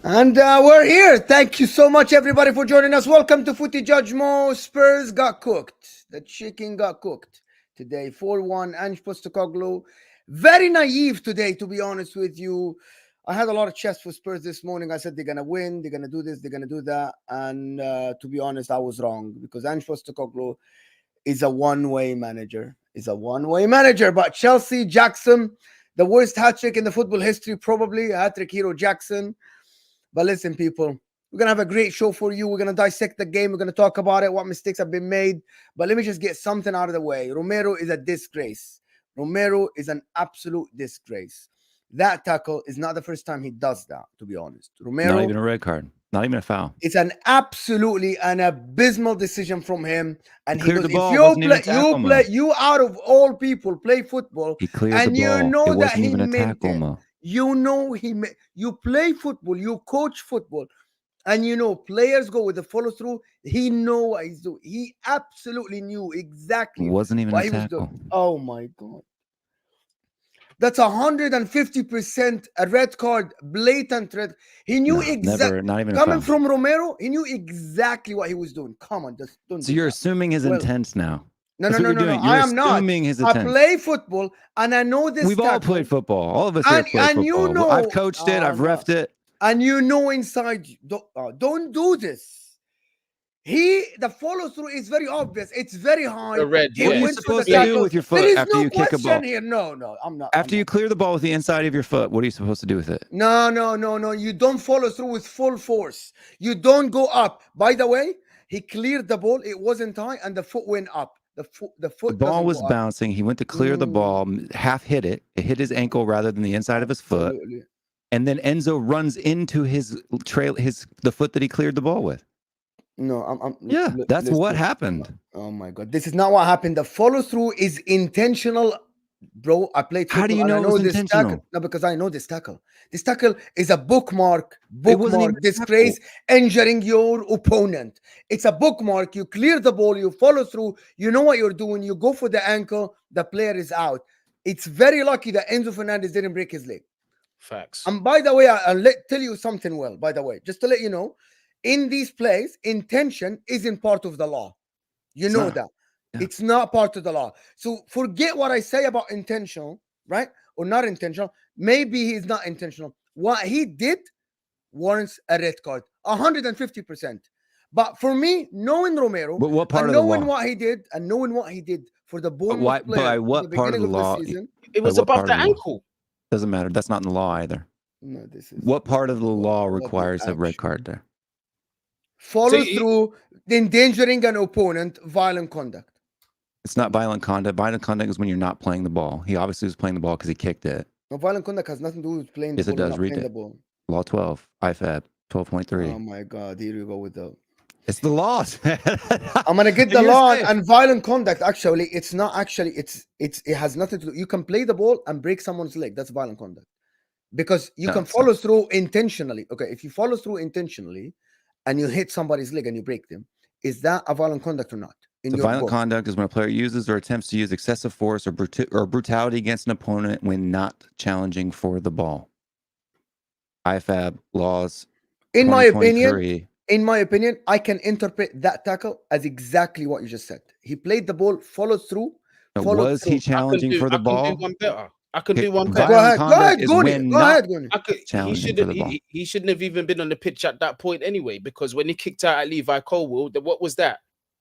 And we're here. Thank you so much, everybody, for joining us. Welcome to Footy Judge Mo. Spurs got cooked. The chicken got cooked today. 4-1. Ange Postecoglou. Very naive today, to be honest with you. I had a lot of chest for Spurs this morning. I said they're going to win. They're going to do this. They're going to do that. And to be honest, I was wrong because Ange Postecoglou is a one-way manager. But Chelsea, Jackson, the worst hat-trick in the football history, probably. Hatrick hero Jackson. But listen, people, we're going to have a great show for you. We're going to dissect the game. We're going to talk about it, what mistakes have been made. But let me just get something out of the way. Romero is a disgrace. Romero is an absolute disgrace. That tackle is not the first time he does that, to be honest. Romero, not even a red card. Not even a foul. It's an absolutely an abysmal decision from him. And he cleared goes, the ball. You out of all people play football. He cleared and the ball. You know it that he even a meant tackle, it. Mo. You know you play football, you coach football, and you know players go with the follow through. He know what he's doing. He absolutely knew exactly it wasn't even what a he tackle. was doing. Oh my god. That's 150% a red card, blatant red. He knew exactly. Not even coming from Romero, he knew exactly what he was doing. Come on, just don't. So you're assuming his intent now. No. I am not. His intent. I play football and I know this. We've all played football. All of us here play football. You know, I've coached it. I've reffed it. And you know inside, don't do this. The follow through is very obvious. It's very high. The red. What are you supposed to do with your foot after you kick a ball? Here. No, I'm not. After you clear the ball with the inside of your foot, what are you supposed to do with it? No. You don't follow through with full force. You don't go up. By the way, he cleared the ball. It wasn't high, and the foot went up. The ball was bouncing. He went to clear the ball, half hit it. It hit his ankle rather than the inside of his foot. And then Enzo runs into the foot that he cleared the ball with. No, that's what happened. Oh my god, this is not what happened. The follow through is intentional, bro. I played football. How do you know it was intentional? Tackle. No, because I know this tackle. This tackle is a bookmark. Disgrace, injuring your opponent. It's a bookmark. You clear the ball, you follow through, you know what you're doing, you go for the ankle, the player is out. It's very lucky that Enzo Fernandez didn't break his leg. Facts. And by the way, I'll tell you something by the way, just to let you know, in these plays, intention isn't part of the law. You know that. Yeah. It's not part of the law. So forget what I say about intentional, right? Or not intentional. Maybe he's not intentional. What he did warrants a red card, 150%. But for me, knowing Romero, but what part and of the law? knowing what he did for the Bournemouth player, by what part of the law? Season, it was above the ankle. Doesn't matter. That's not in the law either. No, this is what part of the law requires a red card there? Follow through, endangering an opponent, violent conduct. It's not violent conduct. Violent conduct is when you're not playing the ball. He obviously was playing the ball because he kicked it. No, violent conduct has nothing to do with playing the ball. Yes, it does. Read it. Law 12, IFAB 12.3. Oh my God, here you go with the... It's the laws. I'm gonna get the law and violent conduct. Actually, it's not actually. It has nothing to do. You can play the ball and break someone's leg. That's violent conduct, because you can follow through intentionally. Okay, if you follow through intentionally, and you hit somebody's leg and you break them, is that a violent conduct or not? Violent conduct is when a player uses or attempts to use excessive force or brutality against an opponent when not challenging for the ball. IFAB laws. In my opinion, I can interpret that tackle as exactly what you just said. He played the ball, followed through. Was he challenging for the ball? I can do one better. Go ahead, Goni. He shouldn't have even been on the pitch at that point anyway, because when he kicked out at Levi Colwill, what was that?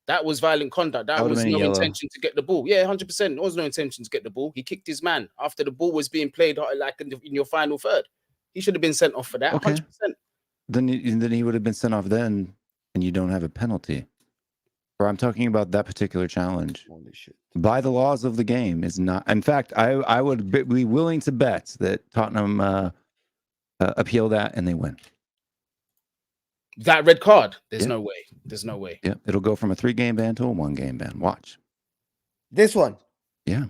That was violent conduct. That was no intention to get the ball. Yeah, 100%. There was no intention to get the ball. He kicked his man after the ball was being played like in your final third. He should have been sent off for that. Okay. 100%. Then he would have been sent off then, and you don't have a penalty. Or I'm talking about that particular challenge. Holy shit. By the laws of the game is not. In fact, I would be willing to bet that Tottenham appeal that and they win. That red card, there's no way. There's no way. Yeah, it'll go from a 3-game ban to a 1-game ban. Watch. This one. Yeah.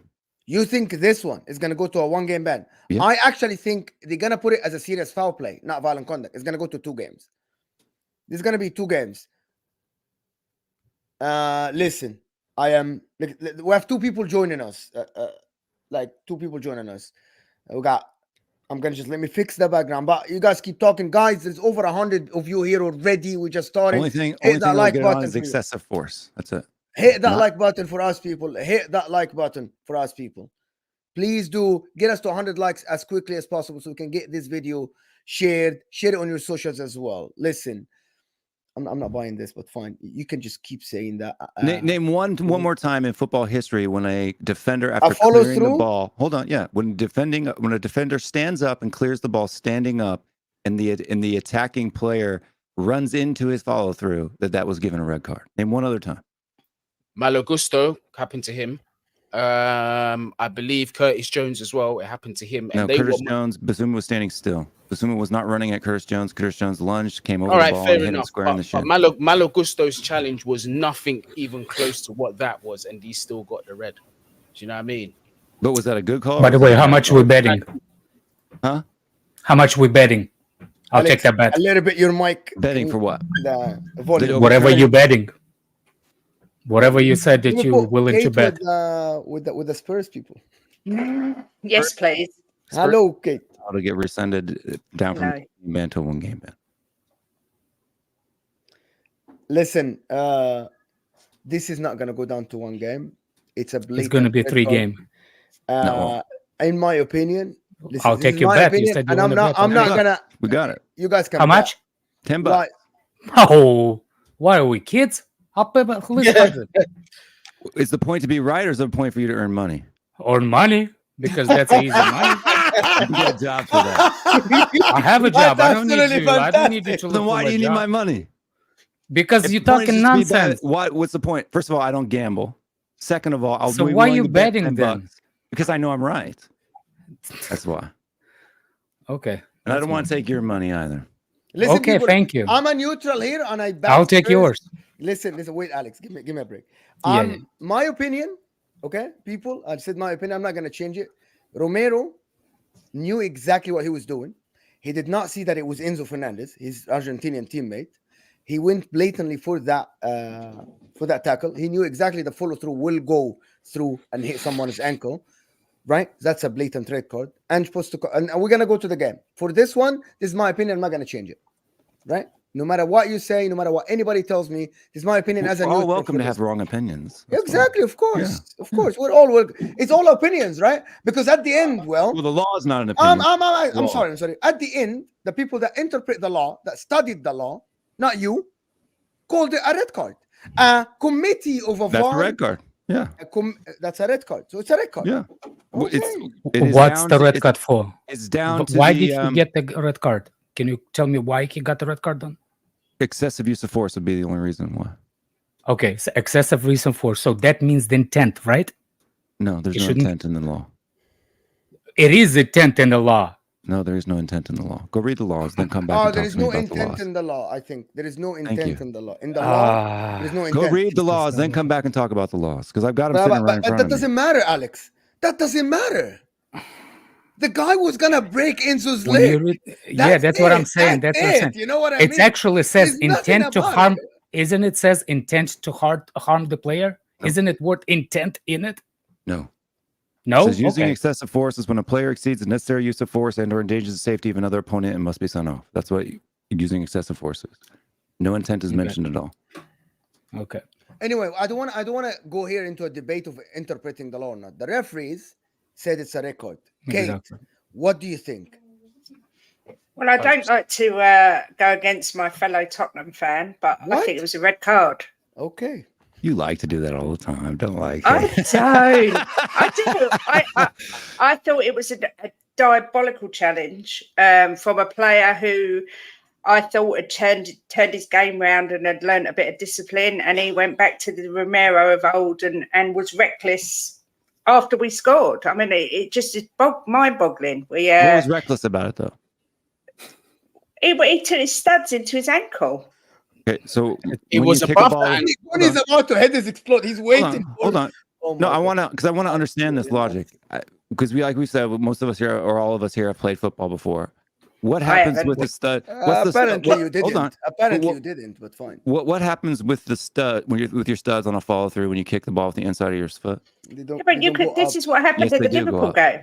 You think this one is going to go to a 1-game ban? Yeah. I actually think they're going to put it as a serious foul play, not violent conduct. It's going to go to 2 games. There's going to be 2 games. Listen, we have 2 people joining us. We got I'm gonna just let me fix the background. But you guys keep talking, guys. There's over 100 of you here already. We just started. Only thing Hit that like get button on is for you. excessive force. That's it. Hit that like button for us, people. Hit that like button for us, people. Please do get us to 100 likes as quickly as possible so we can get this video shared. Share it on your socials as well. Listen, I'm not buying this, but fine. You can just keep saying that. Name one more time in football history when a defender, after clearing the ball, when a defender stands up and clears the ball standing up, and the attacking player runs into his follow through, that was given a red card. Name one other time. Malo Gusto happened to him. I believe Curtis Jones as well. It happened to him. And Curtis Jones, Basuma was standing still. Basuma was not running at Curtis Jones. Curtis Jones lunged, came over the ball, and hit him square in the shin. Malo Gusto's challenge was nothing even close to what that was, and he still got the red. Do you know what I mean? But was that a good call? By the way, how much we betting? Huh? How much we betting? I'll take that bet. A little bit your mic. Betting for what? Whatever you betting. Whatever you said that you were willing to bet. With the Spurs people. Yes, please. Spurs, hello, Kate. How to get rescinded down from game ban to 1 game ban. Listen, this is not going to go down to 1 game. It's going to be a 3 game. In my opinion, I'll take your bet. You said you I'm not gonna. We got it. You guys can. How much? $10. Oh, why are we kids? I'll pay about Is the point to be right, or is the point for you to earn money? Earn money, because that's easy money. You get a job for that. I have a job. I don't need you. I don't need you to look. Then why for do you need my money? Because you're talking nonsense. What's the point? First of all, I don't gamble. Second of all, so why are you betting then? Because I know I'm right. That's why. Okay. And I don't want to take your money either. Listen, okay, people, thank you. I'm a neutral here, and I'll take yours. Listen. Wait, Alex, give me a break. Yeah. My opinion, okay, people. I said my opinion. I'm not gonna change it. Romero knew exactly what he was doing. He did not see that it was Enzo Fernandez, his Argentinian teammate. He went blatantly for that tackle. He knew exactly the follow through will go through and hit someone's ankle. Right? That's a blatant red card. And we're gonna go to the game. For this one, this is my opinion. I'm not gonna change it. Right? No matter what you say, no matter what anybody tells me, this is my opinion. As a we're all welcome to have wrong opinions. That's exactly, fine. Of course, of course. We're all welcome. It's all opinions, right? Because at the end, well, the law is not an opinion. I'm sorry. At the end, the people that interpret the law, that studied the law, not you, called it a red card. A committee of a That's a red card. Yeah, that's a red card. So it's a red card. Yeah. Okay. What's the red card for? It's down to why did he get the red card? Can you tell me why he got the red card then? Excessive use of force would be the only reason why. Okay, so excessive reason for. So that means the intent, right? No, there's no intent in the law. It is intent in the law. No, there is no intent in the law. Go read the laws, then come back. There is no intent in the law. I think there is no intent in the law. In the law, there's no intent. Go read the laws, then come back and talk about the laws, because I've got them sitting right in front of me. That doesn't matter, Alex. That doesn't matter. The guy was gonna break Enzo's leg. That's what I'm saying. That's what I'm saying. You know what I mean? It actually says intent to harm. Isn't it says intent to harm the player? No. Isn't it word intent in it? No. No. It says using excessive force is when a player exceeds the necessary use of force and or endangers the safety of another opponent and must be sent off. That's what using excessive force is. No intent is mentioned at all. Okay. Anyway, I don't want to go here into a debate of interpreting the law or not. The referees said it's a record. Kate, what do you think? Well, I don't like to go against my fellow Tottenham fan, but I think it was a red card. Okay. You like to do that all the time. Don't like it. I do. I thought it was a diabolical challenge from a player who I thought had turned his game round and had learned a bit of discipline, and he went back to the Romero of old and was reckless after we scored. I mean, it just is mind-boggling. What was reckless about it, though? He took his studs into his ankle. Okay, so it was above that. When he's about to head this explode, he's waiting. Hold on. No, I want to understand this logic, because like we said, most of us here or all of us here have played football before. What happens with the stud? Apparently you didn't. Apparently you didn't, but fine. What happens with the stud when you're with your studs on a follow through when you kick the ball with the inside of your foot? But this is what happened at the Liverpool game.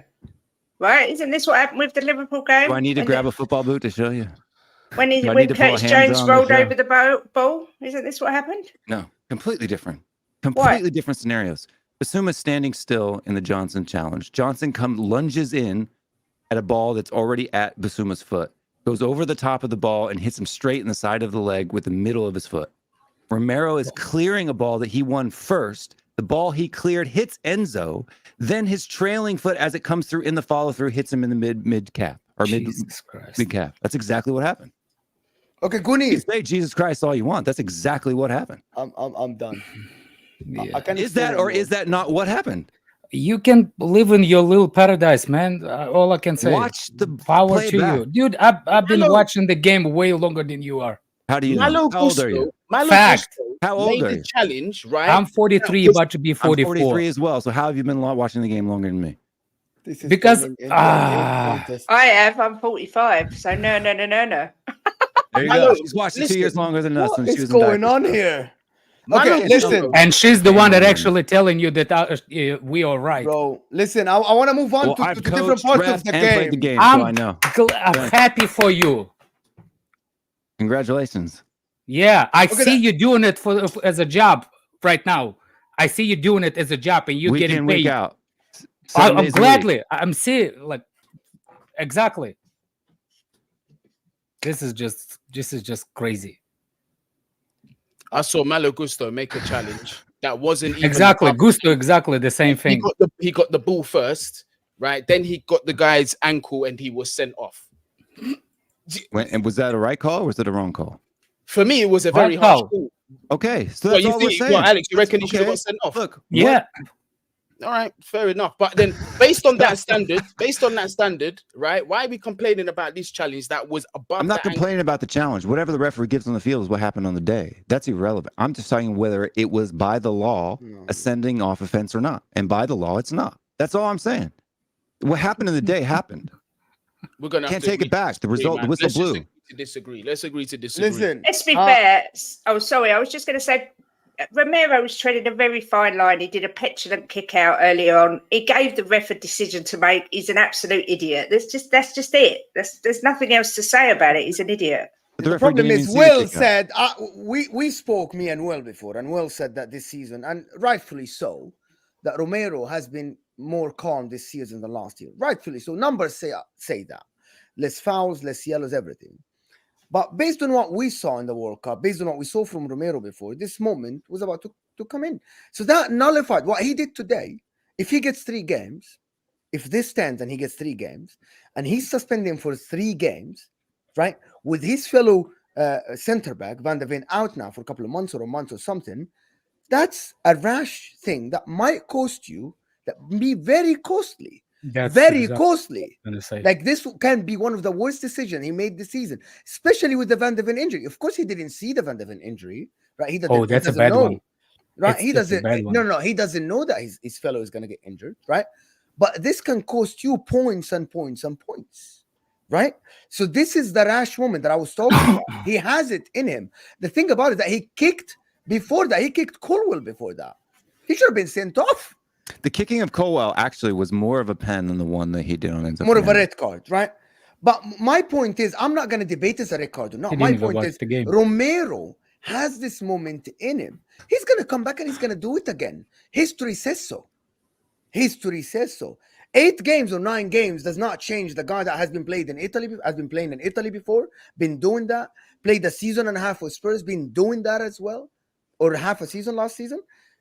right? Isn't this what happened with the Liverpool game? Do I need to grab a football boot to show you? When Curtis Jones rolled over the ball? Isn't this what happened? No, completely different. Completely different scenarios. Basuma's standing still in the Johnson challenge. Johnson lunges in at a ball that's already at Basuma's foot, goes over the top of the ball and hits him straight in the side of the leg with the middle of his foot. Romero is clearing a ball that he won first. The ball he cleared hits Enzo. Then his trailing foot, as it comes through in the follow through, hits him in the mid calf or mid calf. That's exactly what happened. Okay, Guni. You say Jesus Christ all you want. That's exactly what happened. I'm done. Yeah. Is that not what happened? You can live in your little paradise, man. All I can say. Watch the power to you, dude. I've been watching the game way longer than you are. How do you know? How old are you? Fact. How old are you? Challenge, right? I'm 43, about to be 44. I'm 43 as well. So how have you been watching the game longer than me? Because I have. I'm 45. So no. There you go. She's watched it 2 years longer than us. What is going on here? Okay, listen. And she's the one that actually telling you that we are right. Bro, listen, I want to move on to different parts of the game. I'm happy for you. Congratulations. Yeah, I see you doing it as a job right now. I see you doing it as a job and you're getting paid. I'm gladly. I'm seeing exactly. This is just crazy. I saw Malo Gusto make a challenge that wasn't even Gusto, exactly the same thing. He got the ball first, right? Then he got the guy's ankle and he was sent off. And was that a right call or was it a wrong call? For me, it was a very harsh call. Okay, so that's all we're saying. Alex, you reckon he should have got sent off? Look, yeah. All right, fair enough. But then, based on that standard, right? Why are we complaining about this challenge that was above? I'm not complaining about the challenge. Whatever the referee gives on the field is what happened on the day. That's irrelevant. I'm just talking whether it was by the law a sending off offense or not. And by the law, it's not. That's all I'm saying. What happened in the day happened. We're gonna can't take it back. The result, the whistle blew. Let's agree to disagree. Listen, let's be fair. Oh, sorry. I was just going to say, Romero was treading a very fine line. He did a petulant kick out earlier on. He gave the ref a decision to make. He's an absolute idiot. That's just it. There's nothing else to say about it. He's an idiot. The problem is, Will said, we spoke, me and Will, before, and Will said that this season, and rightfully so, that Romero has been more calm this season than last year. Rightfully so. Numbers say that. Less fouls, less yellows, everything. But based on what we saw in the World Cup, based on what we saw from Romero before, this moment was about to come in. So that nullified what he did today. If he gets 3 games, if this stands and he gets 3 games, and he's suspending for 3 games, right, with his fellow center back, Van de Ven, out now for a couple of months or a month or something, that's a rash thing that might cost you, that be very costly. That's very costly. Say. Like this can be one of the worst decisions he made this season, especially with the Van de Ven injury. Of course, he didn't see the Van de Ven injury, right? He doesn't. That's a bad one, right? He doesn't. No, he doesn't know that his fellow is going to get injured, right? But this can cost you points and points and points, right? So this is the rash moment that I was talking about. He has it in him. The thing about it that he kicked before that. He kicked Colwell before that. He should have been sent off. The kicking of Colwell actually was more of a pen than the one that he did on Enzo. More of a red card, right? But my point is, I'm not going to debate this a red card or not. My point is, Romero has this moment in him. He's going to come back and he's going to do it again. History says so. History says so. 8 games or 9 games does not change the guy that has been playing in Italy before, been doing that, played a season and a half with Spurs, been doing that as well, or half a season last season.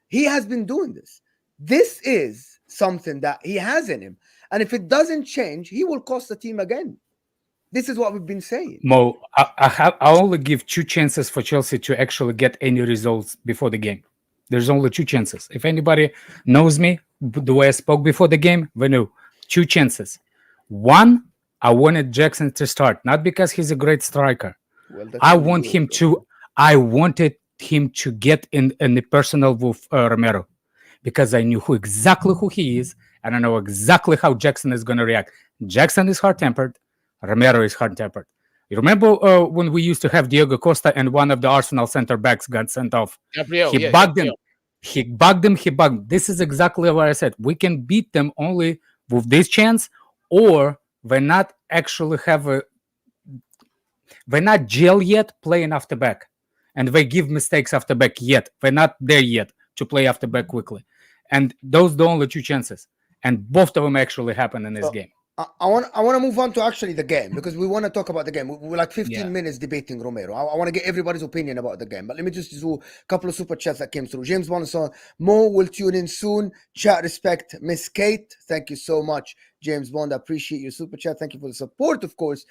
He has been doing this. This is something that he has in him. And if it doesn't change, he will cost the team again. This is what we've been saying. Mo, I only give 2 chances for Chelsea to actually get any results before the game. There's only 2 chances. If anybody knows me, the way I spoke before the game, we knew 2 chances. 1, I wanted Jackson to start, not because he's a great striker. Well, I wanted him to get in the personal with Romero. Because I knew exactly who he is, and I know exactly how Jackson is going to react. Jackson is hard-tempered. Romero is hard-tempered. You remember when we used to have Diego Costa and one of the Arsenal center backs got sent off? He bugged him. He bugged him. This is exactly what I said. We can beat them only with this chance or they not actually they're not gel yet playing after back, and they give mistakes after back yet. They're not there yet to play after back quickly, and those the only two chances, and both of them actually happen in this game. I want to move on to actually the game, because we want to talk about the game. We're like 15 minutes debating Romero. I want to get everybody's opinion about the game, but let me just do a couple of super chats that came through. James Bonson, Mo will tune in soon. Chat respect, Miss Kate. Thank you so much, James Bond. I appreciate your super chat. Thank you for the support, of course.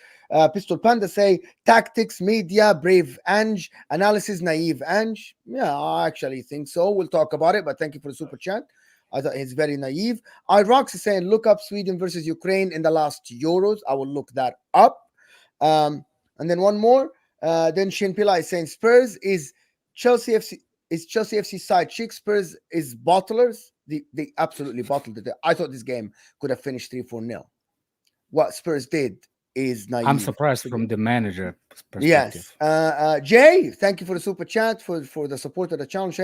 Pistol Panda say tactics, media, brave Ange, analysis, naive Ange. Yeah, I actually think so. We'll talk about it, but thank you for the super chat. I thought he's very naive. Rox is saying, look up Sweden versus Ukraine in the last Euros. I will look that up. And then one more. Then Shin Pillai is saying, Spurs is Chelsea FC side chick. Spurs is bottlers. They absolutely bottled it. I thought this game could have finished 3-4-0. What Spurs did is naive. I'm surprised from the manager perspective. Yes. Jay, thank you for the super chat, for the support of the challenge.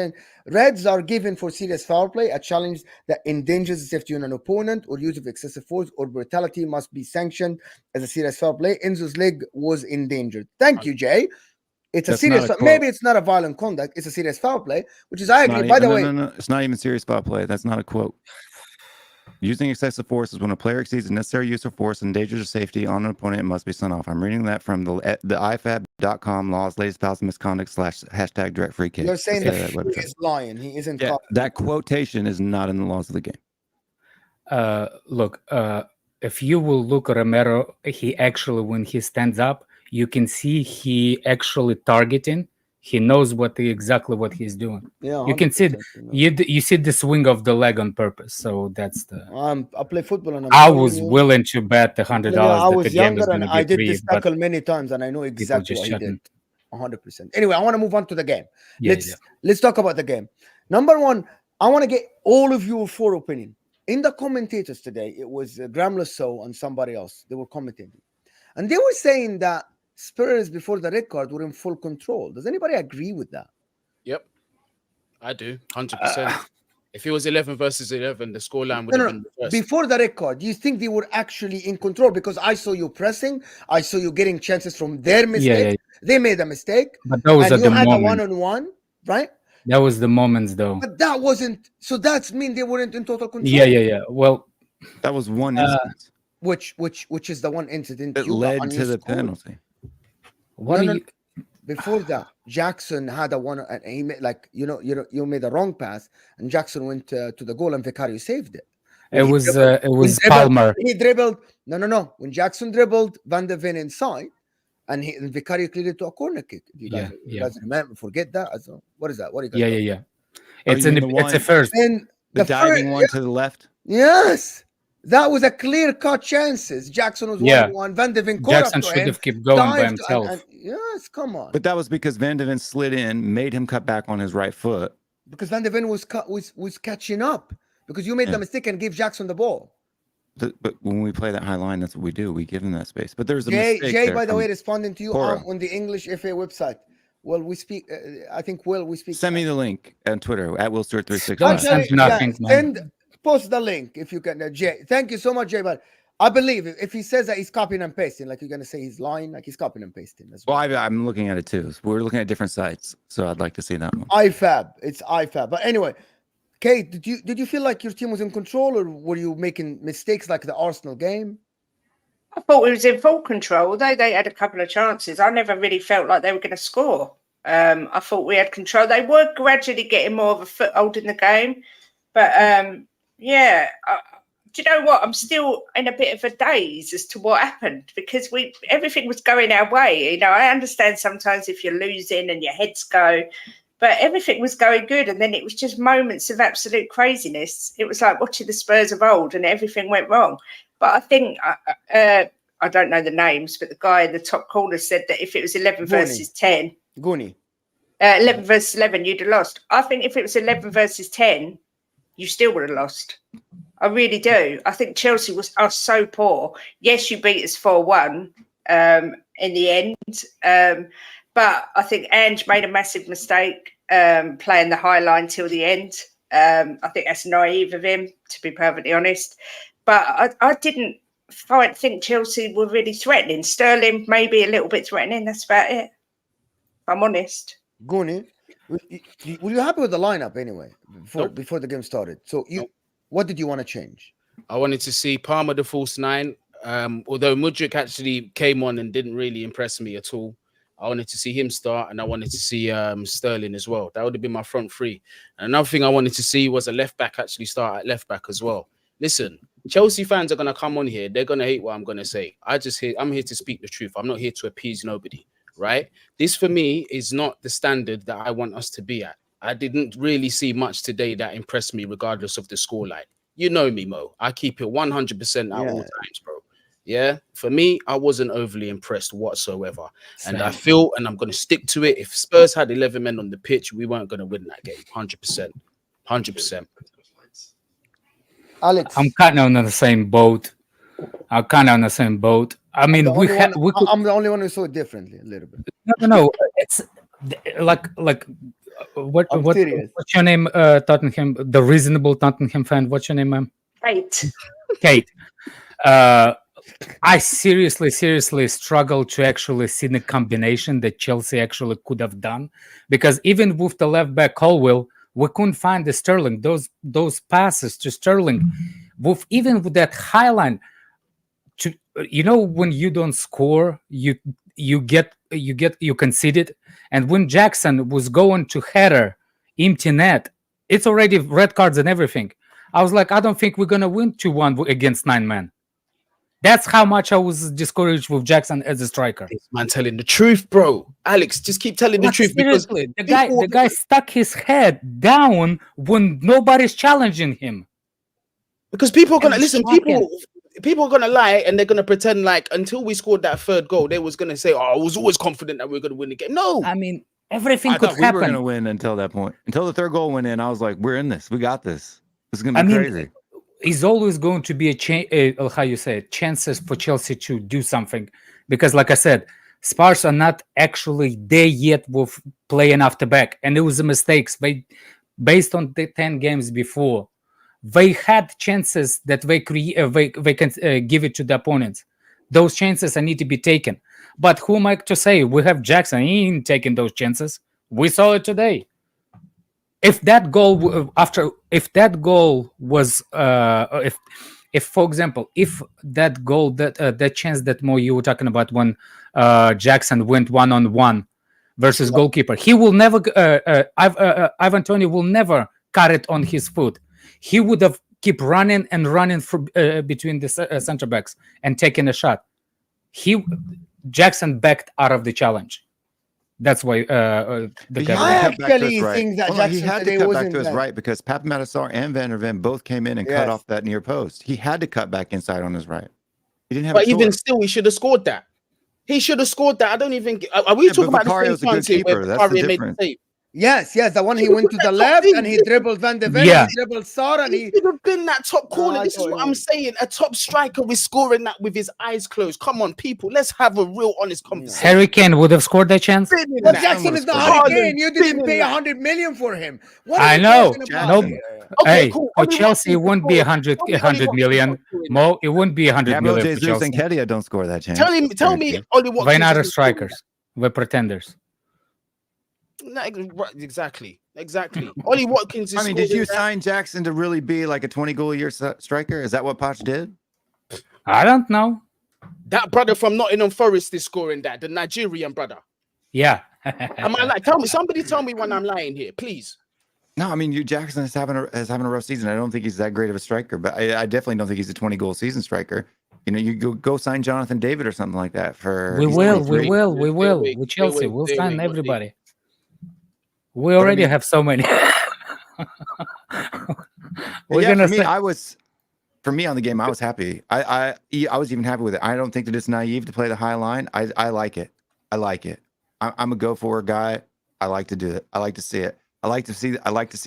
Reds are given for serious foul play. A challenge that endangers the safety of an opponent or use of excessive force or brutality must be sanctioned as a serious foul play. Enzo's leg was endangered. Thank you, Jay. It's a serious. Maybe it's not a violent conduct. It's a serious foul play, which is I agree. By the way, no, it's not even serious foul play. That's not a quote. Using excessive force is when a player exceeds the necessary use of force and endangers the safety on an opponent. It must be sent off. I'm reading that from the ifab.com law's latest pals misconduct / hashtag direct free kick. You're saying that he is lying. He isn't. Yeah, that quotation is not in the laws of the game. Look, if you will look at Romero, he actually, when he stands up, you can see he actually targeting. He knows exactly what he's doing. Yeah, you can see you see the swing of the leg on purpose. So that's the. I play football, and I was willing to bet $100 I was that the game younger, was and I did this tackle many times, and I know exactly what he did. 100%. Anyway, I want to move on to the game. Let's talk about the game. Number one, I want to get all of your full opinion. In the commentators today, it was Graham Lasso and somebody else. They were commentating, and they were saying that Spurs before the red card were in full control. Does anybody agree with that? Yep, I do, 100%. If it was 11 versus 11, the scoreline would have been reversed. Before the red card, do you think they were actually in control? Because I saw you pressing, I saw you getting chances from their mistakes. They made a mistake, but those are the had moments. A 1-on-1, right? That was the moments, though. But that wasn't. So that's mean they weren't in total control. Yeah. Well, that was one incident. Which is the one incident that led to the penalty. Before that, Jackson had a one, and he made you made a wrong pass, and Jackson went to the goal, and Vicario saved it. It was Palmer. He dribbled. No. When Jackson dribbled Van de Ven inside, and Vicario cleared it to a corner kick. You guys remember? Forget that. What is that? What do you guys? Yeah. It's a first. And the diving one to the left. Yes. That was a clear-cut chances. Jackson was 1-1. Van de Ven Jackson should have kept going by himself. Yes, come on. But that was because Van de Ven slid in, made him cut back on his right foot. Because Van de Ven was catching up. Because you made the mistake and gave Jackson the ball. But when we play that high line, that's what we do. We give him that space. But there's a mistake. Jay, by the way, responding to you on the English FA website. Well, we speak. I think we speak. Send me the link on Twitter at WillStewart365. Post the link if you can, Jay. Thank you so much, Jay. But I believe if he says that he's copying and pasting, like you're gonna say he's lying, like he's copying and pasting. Well, I'm looking at it too. We're looking at different sites, so I'd like to see that one. It's IFAB. But anyway, Kate, did you feel like your team was in control, or were you making mistakes like the Arsenal game? I thought we was in full control, although they had a couple of chances. I never really felt like they were going to score. I thought we had control. They were gradually getting more of a foothold in the game, but. Do you know what? I'm still in a bit of a daze as to what happened because everything was going our way. You know, I understand sometimes if you're losing and your heads go, but everything was going good. And then it was just moments of absolute craziness. It was like watching the Spurs of old and everything went wrong. But I think, I don't know the names, but the guy in the top corner said that if it was 11 versus 10, 11 versus 11, you'd have lost. I think if it was 11 versus 10, you still would have lost. I really do. I think Chelsea are so poor. Yes, you beat us 4-1 in the end. But I think Ange made a massive mistake playing the high line till the end. I think that's naive of him, to be perfectly honest. But I didn't think Chelsea were really threatening. Sterling maybe a little bit threatening. That's about it. I'm honest. Goonie, were you happy with the lineup anyway before the game started? So what did you want to change? I wanted to see Palmer the false nine. Although Mudryk actually came on and didn't really impress me at all. I wanted to see him start, and I wanted to see Sterling as well. That would have been my front three. And another thing I wanted to see was a left back actually start at left back as well. Listen, Chelsea fans are gonna come on here. They're gonna hate what I'm gonna say. I'm here to speak the truth. I'm not here to appease nobody, right? This for me is not the standard that I want us to be at. I didn't really see much today that impressed me, regardless of the scoreline. You know me, Mo. I keep it 100% at all times, bro. Yeah, for me, I wasn't overly impressed whatsoever. And I feel, and I'm going to stick to it, if Spurs had 11 men on the pitch, we weren't going to win that game. 100%. 100%. Alex. I'm kind of on the same boat. I mean, I'm the only one who saw it differently a little bit. No. It's like what's your name, Tottenham? The reasonable Tottenham fan. What's your name, ma'am? Kate. I seriously struggle to actually see the combination that Chelsea actually could have done, because even with the left back Colwill, we couldn't find the Sterling. Those passes to Sterling, even with that high line. When you don't score, you concede it. And when Jackson was going to header empty net, it's already red cards and everything. I was like, I don't think we're gonna win 2-1 against 9 men. That's how much I was discouraged with Jackson as a striker. This man telling the truth, bro. Alex, just keep telling the truth. Because the guy stuck his head down when nobody's challenging him. Because people are gonna listen. People are gonna lie, and they're gonna pretend like until we scored that third goal, they was gonna say, "Oh, I was always confident that we were gonna win the game." No, I mean everything could happen. We were gonna win until that point. Until the third goal went in, I was like, "We're in this. We got this. This is gonna be crazy." It's always going to be chances for Chelsea to do something, because, like I said, Spurs are not actually there yet with playing after back, and it was a mistake. Based on the 10 games before, they had chances that they can give it to the opponents. Those chances need to be taken. But who am I to say? We have Jackson. He ain't taking those chances. We saw it today. If that goal was, if for example, if that goal, that chance that Mo you were talking about when Jackson went 1-on-1 versus goalkeeper, he will never. Ivan Toney will never cut it on his foot. He would have keep running between the center backs and taking a shot. Jackson backed out of the challenge. That's why I actually think that Jackson he had to cut back to his right, because Maddison and Van der Ven both came in and cut off that near post. He had to cut back inside on his right. He didn't have. But even still, he should have scored that. He should have scored that. I don't even. Are we talking about the same chance here where Vicario made the save? Yes, the one he went to the left and he dribbled Van de Ven, he dribbled Sar, and he should have been that top corner. This is what I'm saying. A top striker is scoring that with his eyes closed. Come on, people, let's have a real honest conversation. Harry Kane would have scored that chance. But Jackson is not Harry Kane. You didn't pay 100 million for him. I know. No. Okay, cool. Chelsea wouldn't be 100 million. Mo, it wouldn't be 100 million. Jesus and Kedia don't score that chance. Tell me, Ollie, what? We're not strikers. We're pretenders. No, exactly. Ollie Watkins. I mean, did you sign Jackson to really be like a 20-goal-a-year striker? Is that what Poch did? I don't know. That brother from Nottingham Forest is scoring that. The Nigerian brother. Yeah. Am I lying? Somebody tell me when I'm lying here, please. No, I mean, Jackson is having a rough season. I don't think he's that great of a striker, but I definitely don't think he's a 20-goal season striker. You go sign Jonathan David or something like that for. We will. With Chelsea, we'll sign everybody. We already have so many. For me on the game, I was happy. I was even happy with it. I don't think that it's naive to play the high line. I like it. I'm a go forward guy. I like to do it. I like to see it. I like to see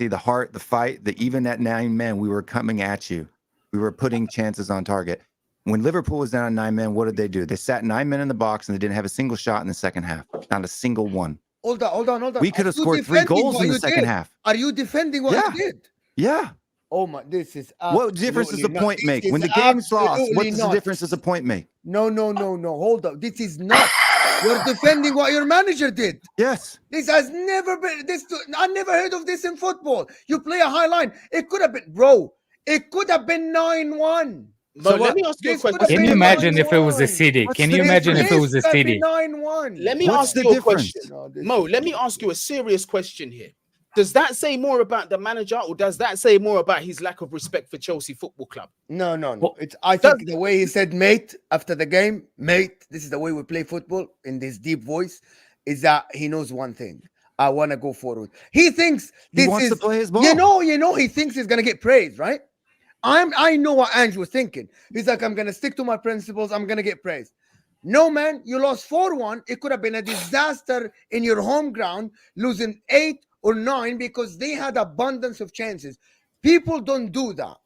the heart, the fight, even at 9 men, we were coming at you. We were putting chances on target. When Liverpool was down 9 men, what did they do? They sat 9 men in the box and they didn't have a single shot in the second half. Not a single one. Hold on. We could have scored 3 goals in the second half. Are you defending what you did? Yeah. Oh my! This is what difference does the not. point This make is when the game's lost? What absolutely does the not. difference does the point make? No. Hold up. This is not. You're defending what your manager did. Yes. This has never been. I never heard of this in football. You play a high line. It could have been, bro. It could have been 9-1. So let me ask you a question. Can you imagine if it was a city? Can you imagine if it was a city? 9-1. Let me ask you a question. Mo, let me ask you a serious question here. Does that say more about the manager, or does that say more about his lack of respect for Chelsea Football Club? No. I think the way he said, mate, after the game, mate, this is the way we play football in this deep voice, is that he knows one thing. I want to go forward. He thinks he wants to play his ball. You know, he thinks he's gonna get praise, right? I know what Ange was thinking. He's like, I'm gonna stick to my principles. I'm gonna get praise. No, man, you lost 4-1. It could have been a disaster in your home ground, losing 8 or 9 because they had abundance of chances. People don't do that.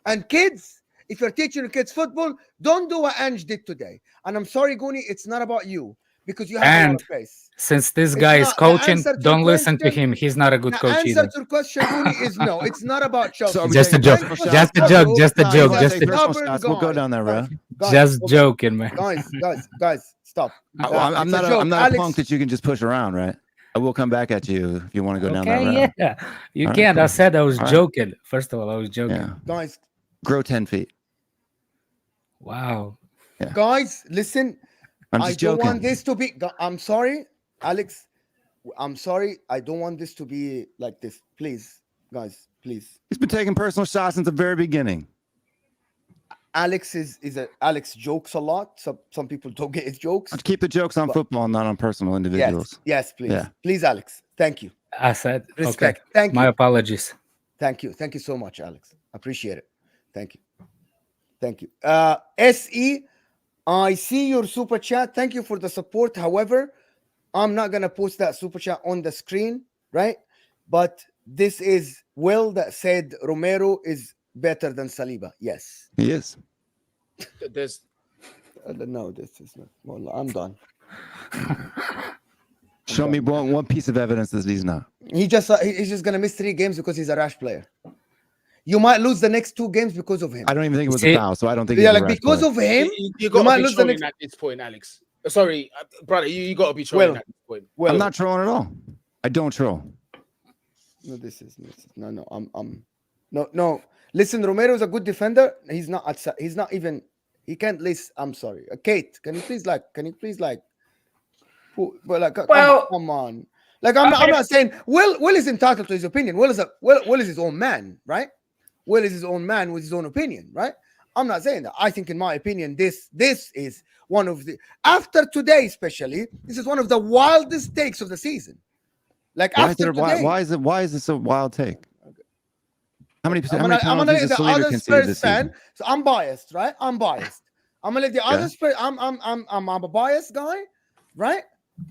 And kids, if you're teaching your kids football, don't do what Ange did today. And I'm sorry, Goonie, it's not about you because you have a lot of praise. Since this guy is coaching, don't listen to him. He's not a good coach either. The answer to your question, Goonie, is no. It's not about Chelsea. So just a joke. Just a joke. Just a joke. Just a joke. We'll go down that road. Just joking, man. Guys, stop. I'm not a punk that you can just push around, right? I will come back at you if you want to go down that road. Yeah, you can't. I said I was joking. First of all, I was joking. Yeah. Guys, grow 10 feet. Wow. Yeah. Guys, listen. I don't want this to be. I'm sorry, Alex. I'm sorry. I don't want this to be like this. Please, guys, please. He's been taking personal shots since the very beginning. Alex Alex jokes a lot. Some people don't get his jokes. Let's keep the jokes on football, not on personal individuals. Yes, please. Yeah. Please, Alex. Thank you. I said respect. Okay. Thank you. My apologies. Thank you so much, Alex. Appreciate it. Thank you. SE, I see your super chat. Thank you for the support. However, I'm not gonna post that super chat on the screen, right? But this is Will that said Romero is better than Saliba. Yes, he is. No, this is not. Well, I'm done. Show me one piece of evidence that he's not. He's just gonna miss 3 games because he's a rash player. You might lose the next 2 games because of him. I don't even think it was a foul, so I don't think. Yeah, like because of him, you got to be trolling at this point, Alex. Sorry, brother, you got to be trolling at this point. I'm not trolling at all. I don't troll. No, no. Listen, Romero is a good defender. He's not even. He can't list. I'm sorry, Kate. Can you please like? Well, come on. Like I'm not saying Will is entitled to his opinion. Will is his own man, right? Will is his own man with his own opinion, right? I'm not saying that. I think, in my opinion, this is one of the, after today especially, this is one of the wildest takes of the season. Like why is this a wild take? How many penalties has Saliba conceded this season? So I'm biased, right? I'm gonna let the other Spurs. I'm a biased guy, right?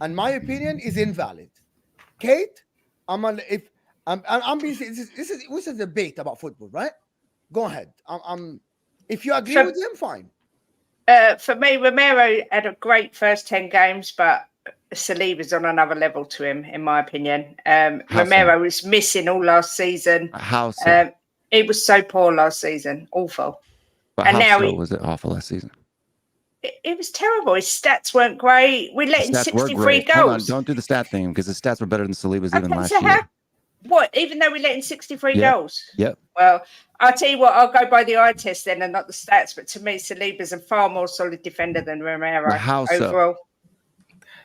And my opinion is invalid. Kate, this is a debate about football, right? Go ahead. If you agree with him, fine. For me, Romero had a great first 10 games, but Saliba's on another level to him, in my opinion. Romero was missing all last season. How so? He was so poor last season, awful. But and now was it awful last season? It was terrible. His stats weren't great. We let in 63 goals. Hold on, don't do the stat thing because the stats were better than Saliba's even last year. What? Even though we let in 63 goals? Yep. Well, I'll tell you what, I'll go by the eye test then and not the stats. But to me, Saliba's a far more solid defender than Romero overall.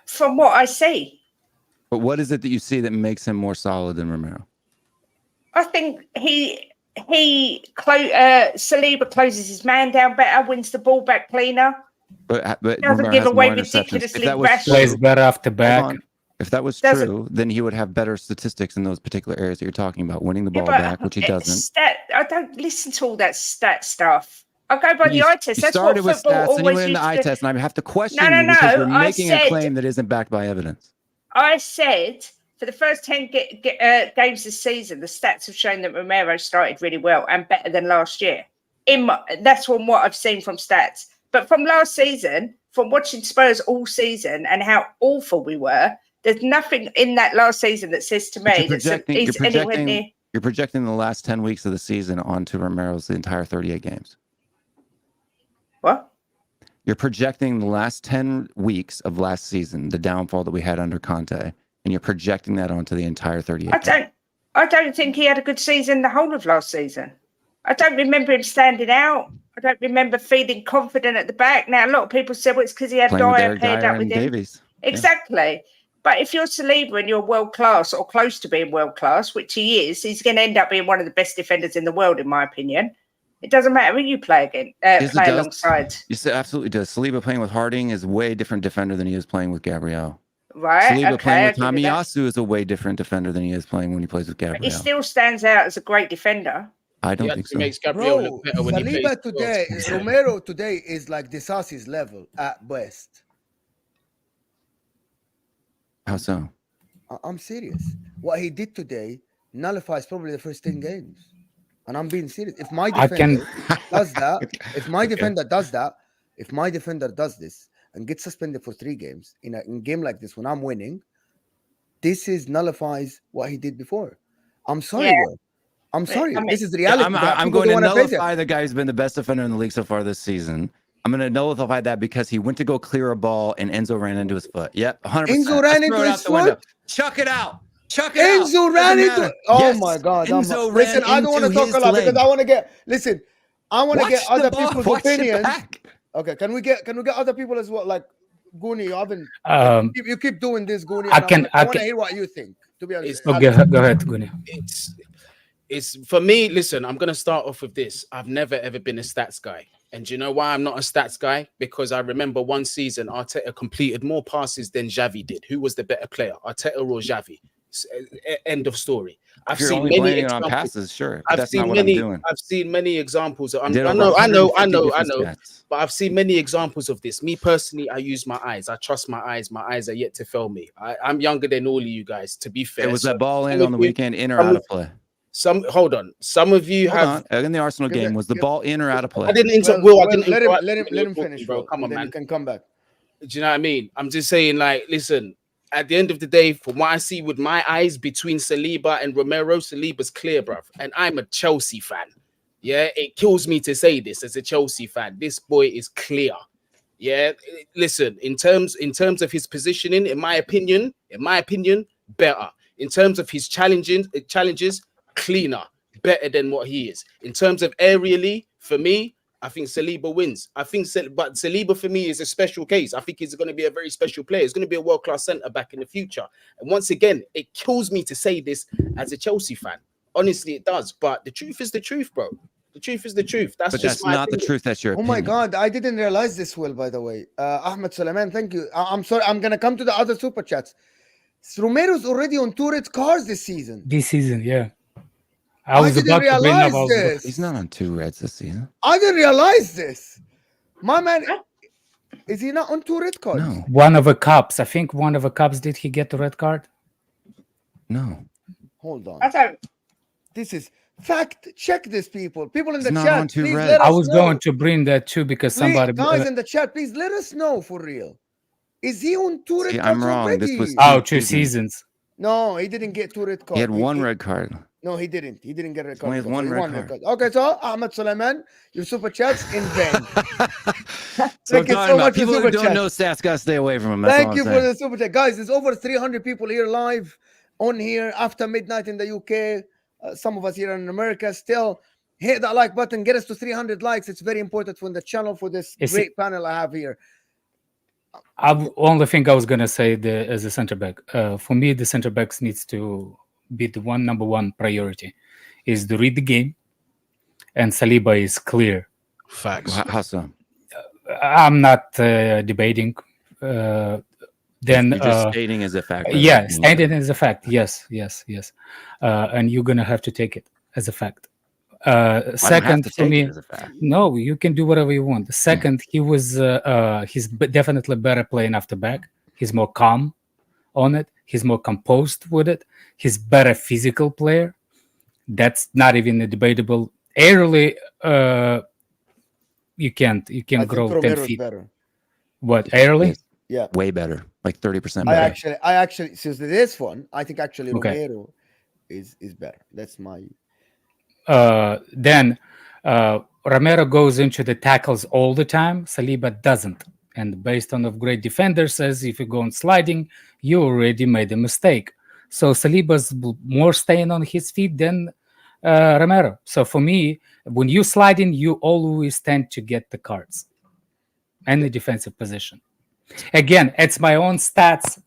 From what I see. But what is it that you see that makes him more solid than Romero? I think Saliba closes his man down better, wins the ball back cleaner. But doesn't give away ridiculously rash. Plays better off the back. If that was true, then he would have better statistics in those particular areas that you're talking about, winning the ball back, which he doesn't. I don't listen to all that stat stuff. I go by the eye test. That's what football always used to do. You started with stats and you went into eye test, and I have to question you because you're making a claim that isn't backed by evidence. I said for the first 10 games this season, the stats have shown that Romero started really well and better than last year. That's from what I've seen from stats. But from last season, from watching Spurs all season and how awful we were, there's nothing in that last season that says to me that he's anywhere near. You're projecting the last 10 weeks of the season onto Romero's the entire 38 games. What? You're projecting the last 10 weeks of last season, the downfall that we had under Conte, and you're projecting that onto the entire 38 games. I don't think he had a good season the whole of last season. I don't remember him standing out. I don't remember feeling confident at the back. Now, a lot of people said, well, it's because he had Dyer paired up with him. Davies. Exactly. Yeah. But if you're Saliba and you're world-class or close to being world-class, which he is, he's going to end up being one of the best defenders in the world, in my opinion. It doesn't matter who you play against, play alongside. Yes, it absolutely does. Saliba playing with Harding is a way different defender than he is playing with Gabriel. Right. Saliba playing with Tomiyasu is a way different defender than he is playing when he plays with Gabriel. But he still stands out as a great defender. I don't think so. Makes Gabriel look better when Saliba he plays today, Romero today is like Disasi's level at best. How so? I'm serious. What he did today nullifies probably the first 10 games. And I'm being serious. If my defender does that, if my defender does that, if my defender does this and gets suspended for 3 games in a game like this when I'm winning, this nullifies what he did before. I'm sorry, bro. I'm sorry. This is the reality. I'm going to nullify the guy who's been the best defender in the league so far this season. I'm going to nullify that because he went to go clear a ball and Enzo ran into his foot. Yep, 100%. Enzo ran into his foot? Chuck it out. Chuck it out. Enzo ran into. Oh my God! Listen, I don't want to talk a lot because I want to get. Listen, I want to get other people's opinions. Okay, can we get other people as well? Like Goonie, you haven't. You keep doing this, Goonie. I want to hear what you think. To be honest, go ahead, Goonie. It's for me. Listen, I'm gonna start off with this. I've never ever been a stats guy. And do you know why I'm not a stats guy? Because I remember one season Arteta completed more passes than Xavi did. Who was the better player, Arteta or Xavi? End of story. I've seen many examples. On passes, sure. That's not what I'm doing. I've seen many examples. I know. But I've seen many examples of this. Me personally, I use my eyes. I trust my eyes. My eyes are yet to fail me. I'm younger than all of you guys, to be fair. It was that ball in on the weekend, in or out of play. Hold on. Some of you in the Arsenal game, was the ball in or out of play? I didn't interrupt. Let him finish, bro. Come on, man. You can come back. Do you know what I mean? I'm just saying, like, listen. At the end of the day, from what I see with my eyes between Saliba and Romero, Saliba's clear, bruv. And I'm a Chelsea fan. Yeah, it kills me to say this as a Chelsea fan. This boy is clear. Yeah, listen. In terms of his positioning, in my opinion, better. In terms of his challenges, cleaner, better than what he is. In terms of aerially, for me, I think Saliba wins. But Saliba for me is a special case. I think he's going to be a very special player. He's going to be a world-class centre-back in the future. And once again, it kills me to say this as a Chelsea fan. Honestly, it does. But the truth is the truth, bro. The truth is the truth. That's not the truth. That's your opinion. Oh my God, I didn't realize this, Will, by the way. Ahmed Suleiman, thank you. I'm sorry. I'm going to come to the other super chats. Romero's already on 2 red cards this season. Yeah. I didn't realize this. He's not on 2 reds this season. I didn't realize this. My man, is he not on 2 red cards? No. One of the cups. I think one of the cups. Did he get the red card? No. Hold on. I don't. This is fact. Check this, people. People in the not chat. On 2 please reds. let us I was know. going to bring that too because somebody. Guys in the chat, please let us know for real. Is he on 2 red cards I'm wrong. already? This was 2 seasons. No, he didn't get 2 red cards. He had 1 red card. No, he didn't. He didn't get a red card. Only has one red card. Okay, so Ahmed Suleiman, your super chats in vain. So Thank you so much. People who don't know stats gotta stay away from him. Thank you for the super chat, guys. There's over 300 people here live on here after midnight in the UK. Some of us here in America still. Hit that like button. Get us to 300 likes. It's very important for the channel for this great panel I have here. Only thing I was gonna say as a center back. For me, the center backs needs to be the number one priority is to read the game, and Saliba is clear. Facts. How so? I'm not debating. Then you're just stating as a fact. Yeah, stating as a fact. Yes. And you're gonna have to take it as a fact. Second, for me, no, you can do whatever you want. Second, he's definitely better playing after back. He's more calm on it. He's more composed with it. He's better physical player. That's not even debatable. Aerially, you can't grow 10 feet. Better. What, aerially? Yeah, way better, like 30% better. I actually, since this one, I think actually Romero is better. That's my. Then Romero goes into the tackles all the time. Saliba doesn't. And based on a great defender says, if you go on sliding, you already made a mistake. So Saliba's more staying on his feet than Romero. So for me, when you slide in, you always tend to get the cards and the defensive position. Again, it's my own stats.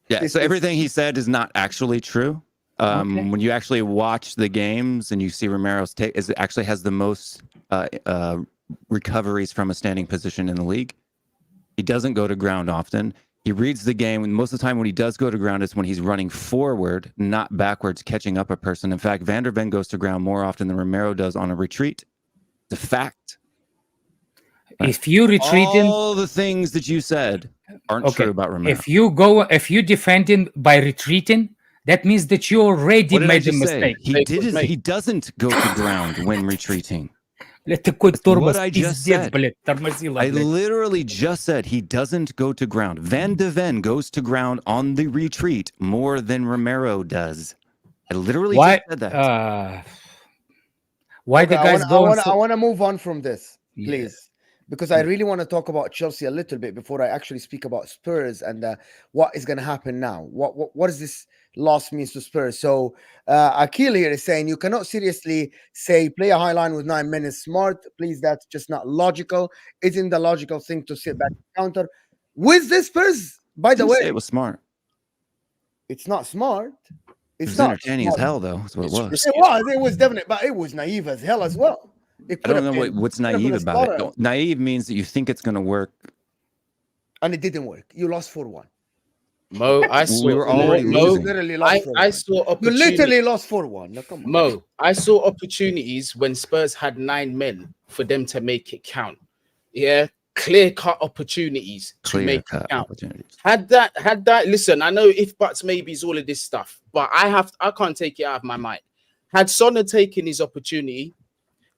Yeah, so everything he said is not actually true. Okay. When you actually watch the games and you see Romero's take, actually has the most recoveries from a standing position in the league. He doesn't go to ground often. He reads the game, and most of the time when he does go to ground is when he's running forward, not backwards, catching up a person. In fact, Van der Ven goes to ground more often than Romero does on a retreat. It's a fact. If you retreat in, all the things that you said aren't true about Romero. If you defending by retreating, that means that you already made a mistake. He doesn't go to ground when retreating. What I just said. I literally just said he doesn't go to ground. Van de Ven goes to ground on the retreat more than Romero does. I literally just said that. Why the guys go? I want to move on from this, please, because I really want to talk about Chelsea a little bit before I actually speak about Spurs and what is going to happen now. What is this loss means to Spurs? So Akil here is saying you cannot seriously say play a high line with 9 minutes. Smart, please. That's just not logical. Isn't the logical thing to sit back and counter with this Spurs? By the way, it was smart. It's not smart. It's not entertaining as hell, though. That's what it was. It was definitely, but it was naive as hell as well. I don't know what's naive about it. Naive means that you think it's going to work, and it didn't work. You lost 4-1. Mo, I saw. We were already losing. I saw opportunities. You literally lost 4-1. No, come on. Mo, I saw opportunities when Spurs had 9 men for them to make it count. Yeah, clear-cut opportunities to make it count. Had that. Listen, I know if buts, maybes, all of this stuff, but I can't take it out of my mind. Had Sonner taken his opportunity,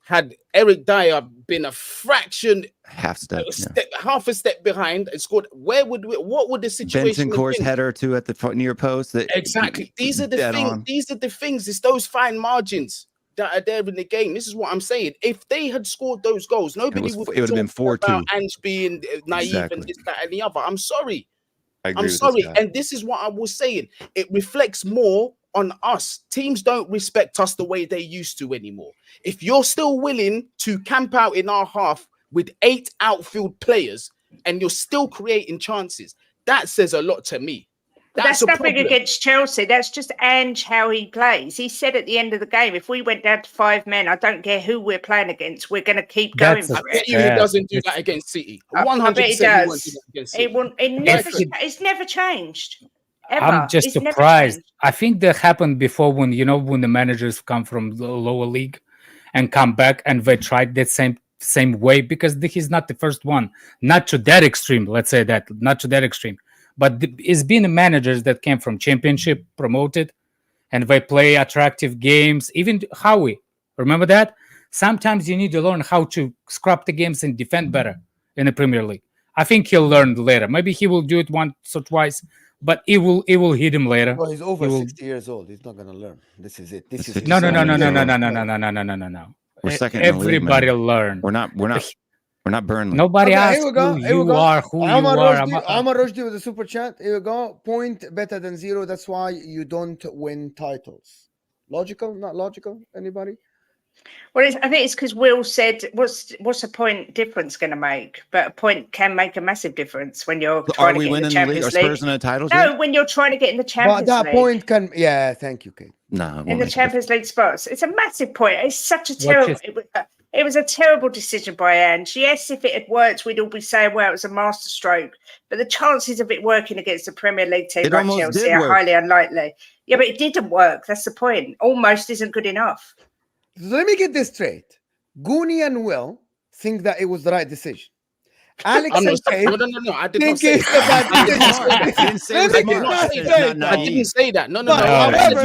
had Eric Dyer been a fraction, half a step behind and scored, what would the situation Bentancur's header too at the near post? Exactly. These are the things. These are the things. It's those fine margins that are there in the game. This is what I'm saying. If they had scored those goals, nobody would have been 4-2 about Ange being naive and this, that, and the other. I'm sorry. I'm sorry. And this is what I was saying. It reflects more on us. Teams don't respect us the way they used to anymore. If you're still willing to camp out in our half with 8 outfield players and you're still creating chances, that says a lot to me. That's nothing against Chelsea. That's just Ange how he plays. He said at the end of the game, if we went down to 5 men, I don't care who we're playing against, we're going to keep going for it. I bet you he doesn't do that against City. 100% I bet he does. City. It's never changed. Ever. I'm just surprised. I think that happened before when the managers come from the lower league and come back and they tried that same way, because he's not the first one. Not to that extreme, let's say that. Not to that extreme. But it's been managers that came from Championship, promoted, and they play attractive games. Even Howie, remember that? Sometimes you need to learn how to scrap the games and defend better in the Premier League. I think he'll learn later. Maybe he will do it once or twice, but it will hit him later. Well, he's over 60 years old. He's not going to learn. This is it. This is no. We're second. Everybody learn. We're not Burnley. Nobody asked who you are. Amar Rushdie with a super chat. Here we go. Point better than 0. That's why you don't win titles. Logical? Not logical? Anybody? Well, I think it's because Will said, "What's a point difference going to make?" But a point can make a massive difference when you're trying to get in the Champions League. Are Spurs in a title? No, when you're trying to get in the Champions League. But that point can, yeah. Thank you, Kate. No, in the Champions League spots, it's a massive point. It's such a terrible. It was a terrible decision by Ange. Yes, if it had worked, we'd all be saying, well, it was a masterstroke. But the chances of it working against a Premier League team like Chelsea are highly unlikely. Yeah, but it didn't work. That's the point. Almost isn't good enough. Let me get this straight. Goonie and Will think that it was the right decision. Alex and Kate no. I did not say that. I didn't say that. No. However,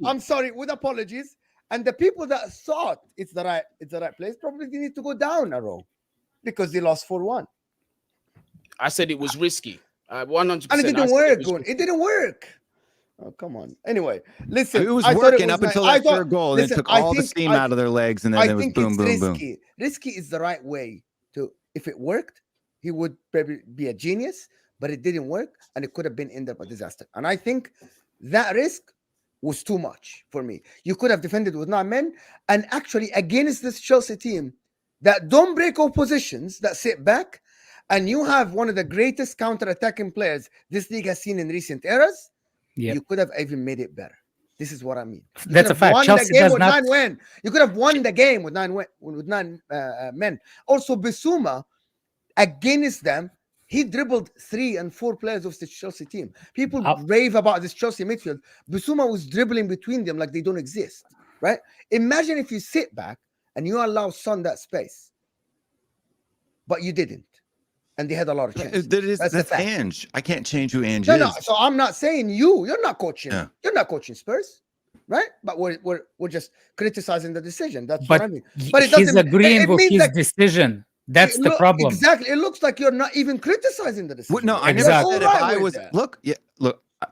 I'm sorry. With apologies. And the people that thought it's the right place probably need to go down a row because they lost 4-1. I said it was risky. 100%. And it didn't work. It didn't work. Oh, come on. Anyway, listen. It was working up until that third goal. Listen, and it took all the steam out of their legs, and then it was boom, boom, risky. boom. Risky is the right way to. If it worked, he would probably be a genius. But it didn't work, and it could have been ended up a disaster. And I think that risk was too much for me. You could have defended with 9 men, and actually against this Chelsea team that don't break oppositions, that sit back, and you have one of the greatest counter-attacking players this league has seen in recent eras. You could have even made it better. This is what I mean. That's a fact. Chelsea does not. 9 win. You could have won the game with 9 men. Also, Bissouma against them. He dribbled 3 and 4 players of the Chelsea team. People rave about this Chelsea midfield. Bissouma was dribbling between them like they don't exist, right? Imagine if you sit back and you allow Son that space, but you didn't, and they had a lot of chances. That's Ange. I can't change who Ange is. No. So I'm not saying you're not coaching. Yeah. You're not coaching Spurs, right? But we're just criticizing the decision. That's what I mean. But it doesn't. He's agreeing with his decision. That's the problem. Exactly. It looks like you're not even criticizing the decision. No, I never said if I was. Look.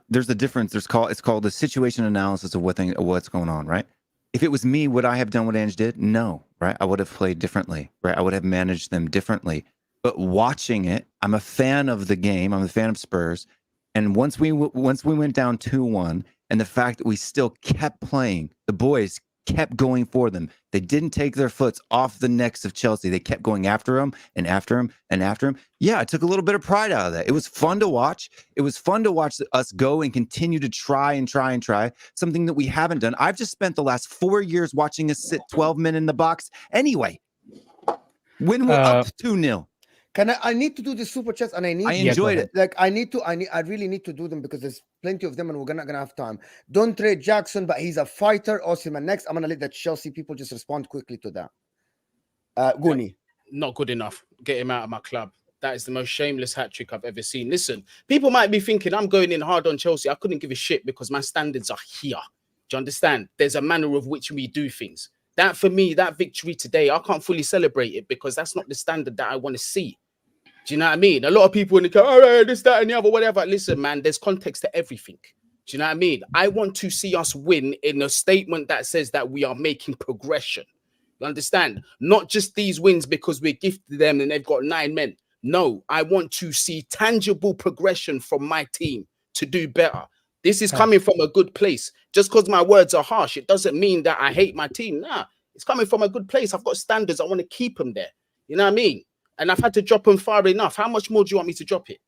There's a difference. It's called the situation analysis of what's going on, right? If it was me, would I have done what Ange did? No, right? I would have played differently, right? I would have managed them differently. But watching it, I'm a fan of the game. I'm a fan of Spurs. And once we went down 2-1, and the fact that we still kept playing, the boys kept going for them. They didn't take their foots off the necks of Chelsea. They kept going after them and after them and after them. Yeah, I took a little bit of pride out of that. It was fun to watch. It was fun to watch us go and continue to try, something that we haven't done. I've just spent the last 4 years watching us sit 12 men in the box anyway. When we're up 2-0. I need to do the super chats, and I enjoyed it. Like I really need to do them because there's plenty of them, and we're not gonna have time. Don't trade Jackson, but he's a fighter. Osimhen next. I'm gonna let the Chelsea people just respond quickly to that. Goonie, not good enough. Get him out of my club. That is the most shameless hat trick I've ever seen. Listen, people might be thinking I'm going in hard on Chelsea. I couldn't give a shit because my standards are here. Do you understand? There's a manner of which we do things. That for me, that victory today, I can't fully celebrate it because that's not the standard that I want to see. Do you know what I mean? A lot of people in the car, oh, this, that, and the other, whatever. Listen, man, there's context to everything. Do you know what I mean? I want to see us win in a statement that says that we are making progression. You understand? Not just these wins because we're gifted them and they've got 9 men. No, I want to see tangible progression from my team to do better. This is coming from a good place. Just because my words are harsh, it doesn't mean that I hate my team. Nah, it's coming from a good place. I've got standards. I want to keep them there. You know what I mean? And I've had to drop them far enough. How much more do you want me to drop it?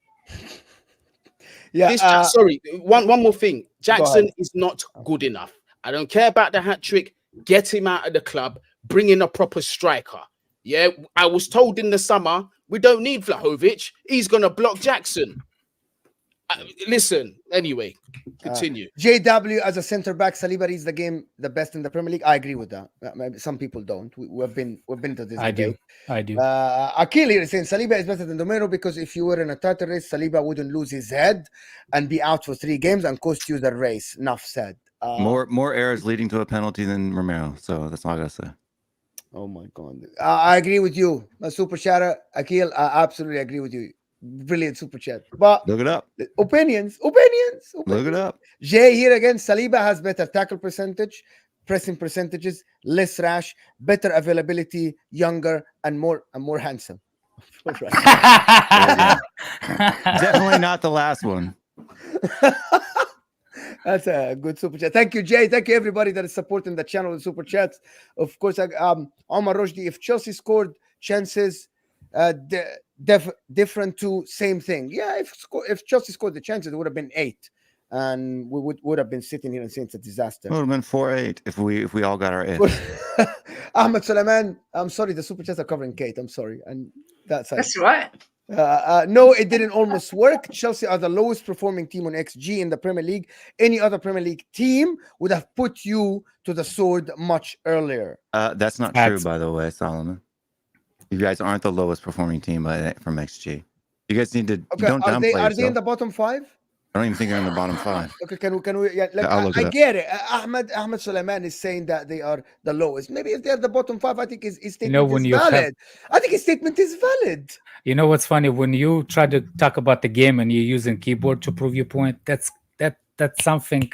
Yeah. Sorry, one more thing. Jackson is not good enough. I don't care about the hat trick. Get him out of the club. Bring in a proper striker. Yeah, I was told in the summer, we don't need Vlahovic. He's going to block Jackson. Listen, anyway, continue. JW as a center back, Saliba is the game the best in the Premier League. I agree with that. Maybe some people don't. We've been to this. I debate. do. Akil here is saying Saliba is better than Romero because if you were in a title race, Saliba wouldn't lose his head and be out for 3 games and cost you the race. Enough said. More errors leading to a penalty than Romero. So that's all I gotta say. Oh my God, I agree with you, super chatter. Akil, I absolutely agree with you. Brilliant super chat. But look it up. Opinions. Look it up. Jay here again. Saliba has better tackle percentage, pressing percentages, less rash, better availability, younger, and more handsome. Definitely not the last one. That's a good super chat. Thank you, Jay. Thank you, everybody that is supporting the channel with super chats. Of course, Omar Rojdi, if Chelsea scored chances, different to same thing. Yeah, if Chelsea scored the chances, it would have been 8, and we would have been sitting here and saying it's a disaster. It would have been 4-8 if we all got our 8. Ahmed Suleiman, I'm sorry, the super chats are covering Kate. I'm sorry, and that's right. No, it didn't almost work. Chelsea are the lowest performing team on XG in the Premier League. Any other Premier League team would have put you to the sword much earlier. That's not true, by the way, Solomon. You guys aren't the lowest performing team from XG. You guys need to don't downplay yourself. Are they in the bottom 5? I don't even think they're in the bottom 5. Okay, can we? Yeah, I get it. Ahmed Suleiman is saying that they are the lowest. Maybe if they're the bottom 5, I think his statement is valid. I think his statement is valid. You know what's funny? When you try to talk about the game and you're using keyboard to prove your point, that that's something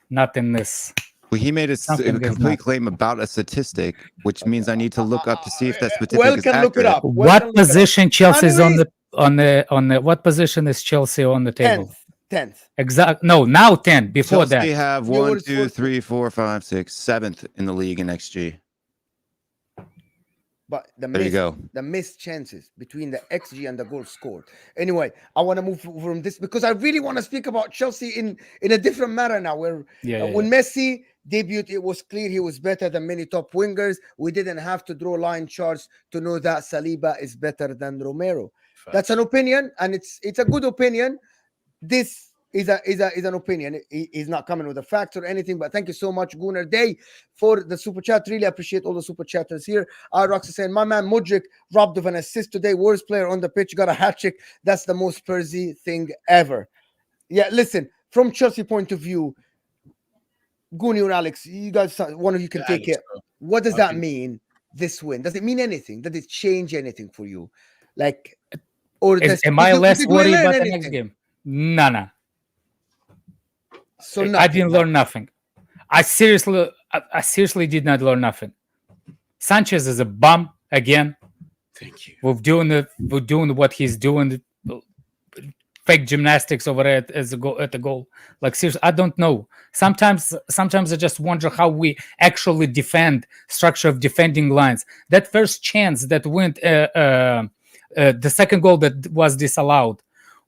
not in this. Well, he made a complete claim about a statistic, which means I need to look up to see if that statistic is accurate. Look it up. What position Chelsea is on the what position is Chelsea on the table? 10th. Exact. No, now 10. Before Chelsea that, they have 1, 2, 3, 4, 5, 6, 7th in the league in XG. But the missed chances between the XG and the goal scored. Anyway, I want to move from this because I really want to speak about Chelsea in a different manner now. Where when Messi debuted, it was clear he was better than many top wingers. We didn't have to draw line charts to know that Saliba is better than Romero. That's an opinion, and it's a good opinion. This is an opinion. He's not coming with a fact or anything, but thank you so much, Gunnar Day, for the super chat. Really appreciate all the super chatters here. Rox is saying, my man Mudryk robbed of an assist today. Worst player on the pitch, got a hat trick. That's the most Spursy thing ever. Yeah, listen, from Chelsea point of view, Guni or Alex, you guys, one of you can take it. What does that mean, this win? Does it mean anything? Does it change anything for you? Like, or am I less worried about the next game? No. So I didn't learn nothing. I seriously did not learn nothing. Sanchez is a bum again. Thank you. We're doing what he's doing. Fake gymnastics over at the goal. Like seriously, I don't know. Sometimes I just wonder how we actually defend structure of defending lines. That first chance that went, the second goal that was disallowed.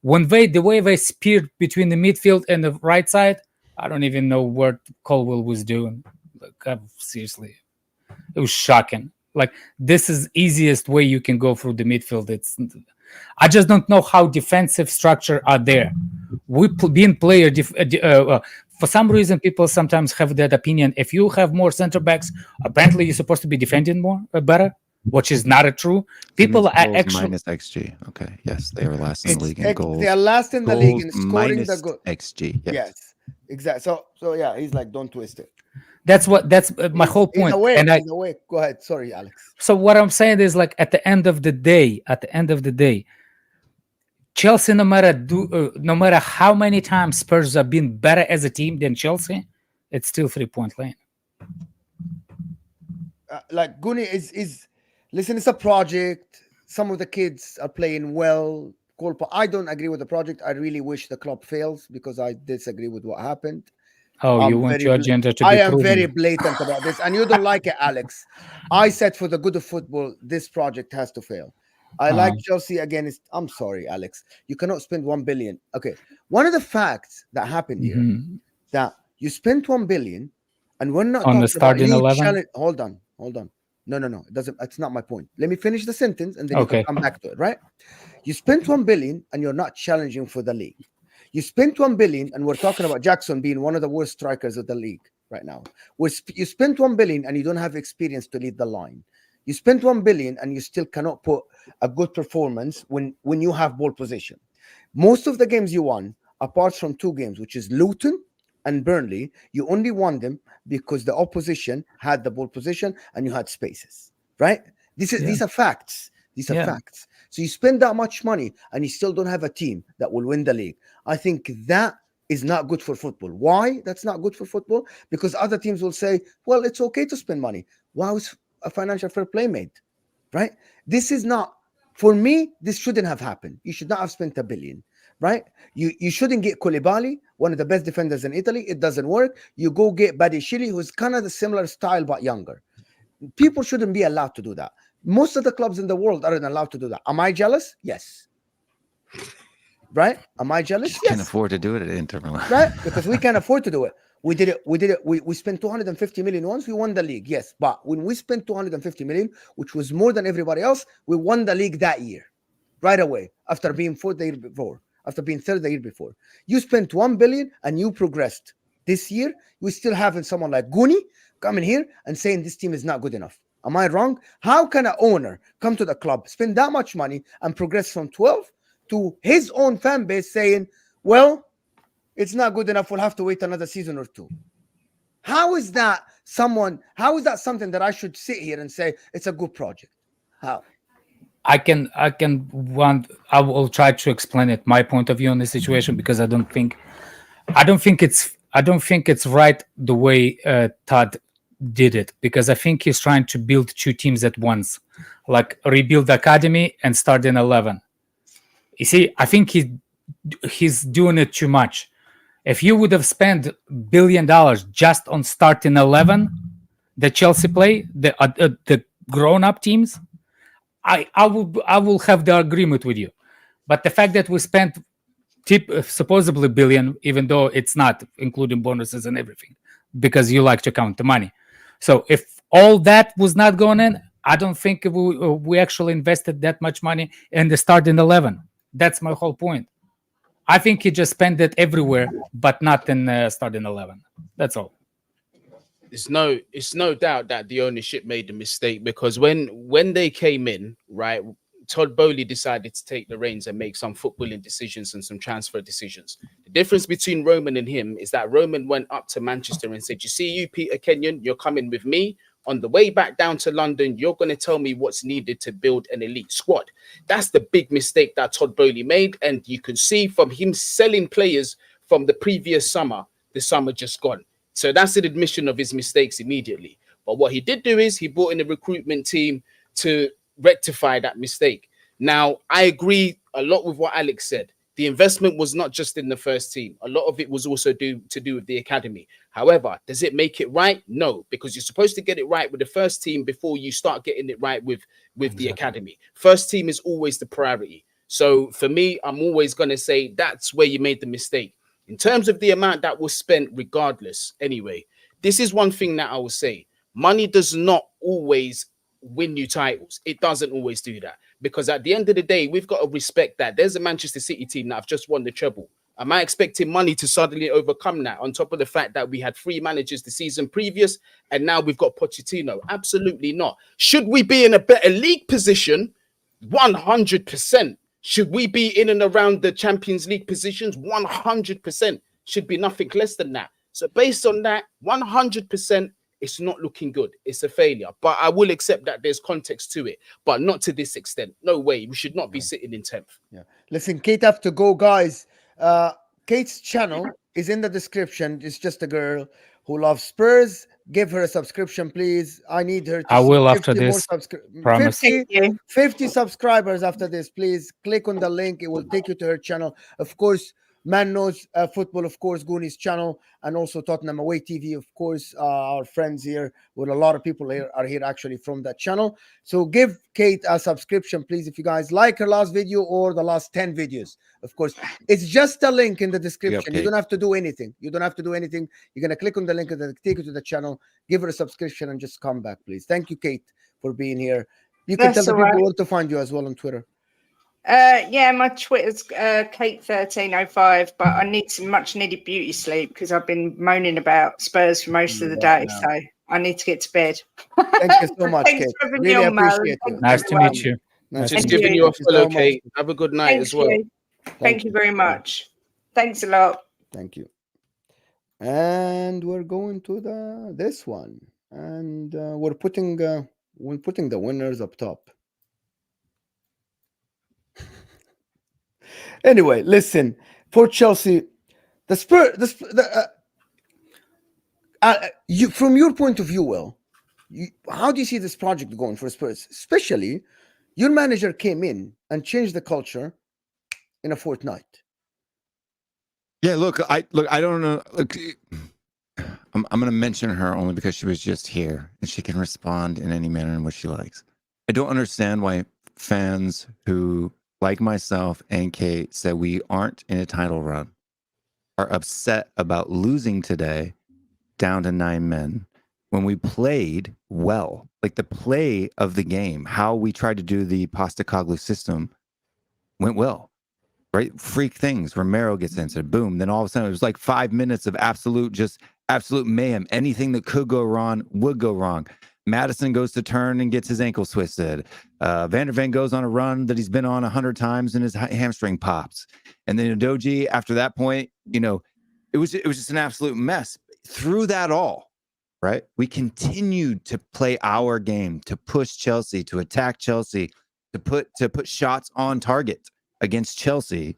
The way they speared between the midfield and the right side, I don't even know what Colwell was doing. Like, seriously, it was shocking. Like, this is easiest way you can go through the midfield. I just don't know how defensive structure are there. Being player, for some reason, people sometimes have that opinion. If you have more center backs, apparently you're supposed to be defending better. Which is not true. People are actually minus XG. Okay, yes, they are last in the league in goals. They are last in the league in scoring the goal. XG. Yes, exactly. So yeah, he's like, don't twist it. That's my whole point. Go ahead. Sorry, Alex. So what I'm saying is, like, at the end of the day, Chelsea, no matter how many times Spurs have been better as a team than Chelsea, it's still 3-point lane. Like Guni is. Listen, it's a project. Some of the kids are playing well. I don't agree with the project. I really wish the club fails because I disagree with what happened. Oh, you want your agenda to be I am proven. very blatant about this. And you don't like it, Alex. I said for the good of football, this project has to fail. I like Chelsea again. I'm sorry, Alex. You cannot spend 1 billion. Okay. One of the facts that happened here, that you spent 1 billion and we're not on the starting 11. Hold on. No. It doesn't. That's not my point. Let me finish the sentence and then you can come back to it, right? You spent 1 billion and you're not challenging for the league. You spent 1 billion and we're talking about Jackson being one of the worst strikers of the league right now. You spent 1 billion and you don't have experience to lead the line. You spent 1 billion and you still cannot put a good performance when you have ball position. Most of the games you won, apart from 2 games, which is Luton and Burnley, you only won them because the opposition had the ball position and you had spaces, right? These are facts. These are facts. So you spend that much money and you still don't have a team that will win the league. I think that is not good for football. Why that's not good for football? Because other teams will say, well, it's okay to spend money. Why was a financial fair play made, right? This is not, for me, this shouldn't have happened. You should not have spent 1 billion. Right? You shouldn't get Koulibaly, one of the best defenders in Italy. It doesn't work. You go get Badishili, who's kind of the similar style but younger. People shouldn't be allowed to do that. Most of the clubs in the world aren't allowed to do that. Am I jealous? Yes. Right? Am I jealous? Yes. Can't afford to do it at Inter Milan. Right? Because we can't afford to do it. We did it. We spent 250 million once. We won the league. Yes. But when we spent 250 million, which was more than everybody else, we won the league that year. Right away. After being fourth the year before. After being third the year before. You spent 1 billion and you progressed. This year, we still having someone like Guni coming here and saying this team is not good enough. Am I wrong? How can an owner come to the club, spend that much money and progress from 12 to his own fan base saying, well, it's not good enough. We'll have to wait another season or 2. How is that something that I should sit here and say it's a good project? How? I will try to explain it, my point of view on the situation, because I don't think I don't think it's right the way Todd did it, because I think he's trying to build two teams at once, like rebuild the academy and start in 11. You see, I think he's doing it too much. If you would have spent $1 billion just on starting 11, the Chelsea play, the grown-up teams, I will have the agreement with you. But the fact that we spent supposedly $1 billion, even though it's not, including bonuses and everything, because you like to count the money. So if all that was not going in, I don't think we actually invested that much money in the starting 11. That's my whole point. I think he just spent it everywhere, but not in starting 11. That's all. It's no doubt that the ownership made a mistake, because when they came in, right, Todd Bowley decided to take the reins and make some footballing decisions and some transfer decisions. The difference between Roman and him is that Roman went up to Manchester and said, "You see, you Peter Kenyon, you're coming with me. On the way back down to London, you're going to tell me what's needed to build an elite squad." That's the big mistake that Todd Bowley made. And you can see from him selling players from the previous summer, the summer just gone. So that's an admission of his mistakes immediately. But what he did do is he brought in a recruitment team to rectify that mistake. Now, I agree a lot with what Alex said. The investment was not just in the first team. A lot of it was also to do with the academy. However, does it make it right? No, because you're supposed to get it right with the first team before you start getting it right with the academy. First team is always the priority. So for me, I'm always going to say that's where you made the mistake. In terms of the amount that was spent, regardless, anyway, this is one thing that I will say. Money does not always win you titles. It doesn't always do that, because at the end of the day, we've got to respect that there's a Manchester City team that have just won the treble. Am I expecting money to suddenly overcome that, on top of the fact that we had 3 managers the season previous and now we've got Pochettino? Absolutely not. Should we be in a better league position? 100%. Should we be in and around the Champions League positions? 100%. Should be nothing less than that. So based on that, 100%, it's not looking good. It's a failure. But I will accept that there's context to it, but not to this extent. No way. We should not be sitting in 10th. Yeah. Listen, Kate have to go, guys. Kate's channel is in the description. It's just a girl who loves Spurs. Give her a subscription, please. I need her to I will after this. 50 subscribers after this, please. Click on the link. It will take you to her channel. Of course, Man Knows Football, of course, Goonies channel, and also Tottenham Away TV, of course, our friends here, with a lot of people here are here actually from that channel. So give Kate a subscription, please, if you guys like her last video or the last 10 videos. Of course, it's just a link in the description. You don't have to do anything. You don't have to do anything. You're going to click on the link and then take you to the channel, give her a subscription, and just come back, please. Thank you, Kate, for being here. You can tell the people where to find you as well on Twitter. Yeah, my Twitter's Kate1305, but I need some much needed beauty sleep because I've been moaning about Spurs for most of the day, so I need to get to bed. Thank you so much, Kate. Really appreciate it. Nice to meet you. Just giving you a follow, Kate. Have a good night as well. Thank you very much. Thanks a lot. Thank you. And we're going to this one, and we're putting the winners up top. Anyway, listen, for Chelsea, the Spurs, from your point of view, Will, how do you see this project going for Spurs? Especially, your manager came in and changed the culture in a fortnight. Yeah, look, I don't know. Look, I'm going to mention her only because she was just here and she can respond in any manner in which she likes. I don't understand why fans who, like myself and Kate, said we aren't in a title run, are upset about losing today down to 9 men when we played well. Like the play of the game, how we tried to do the Postecoglou system went well, right? Freak things. Romero gets into boom. Then all of a sudden it was like 5 minutes of absolute mayhem. Anything that could go wrong would go wrong. Maddison goes to turn and gets his ankle twisted. Van der Ven goes on a run that he's been on 100 times and his hamstring pops. And then Udogie, after that point, it was just an absolute mess. Through that all, right? We continued to play our game, to push Chelsea, to attack Chelsea, to put shots on target against Chelsea.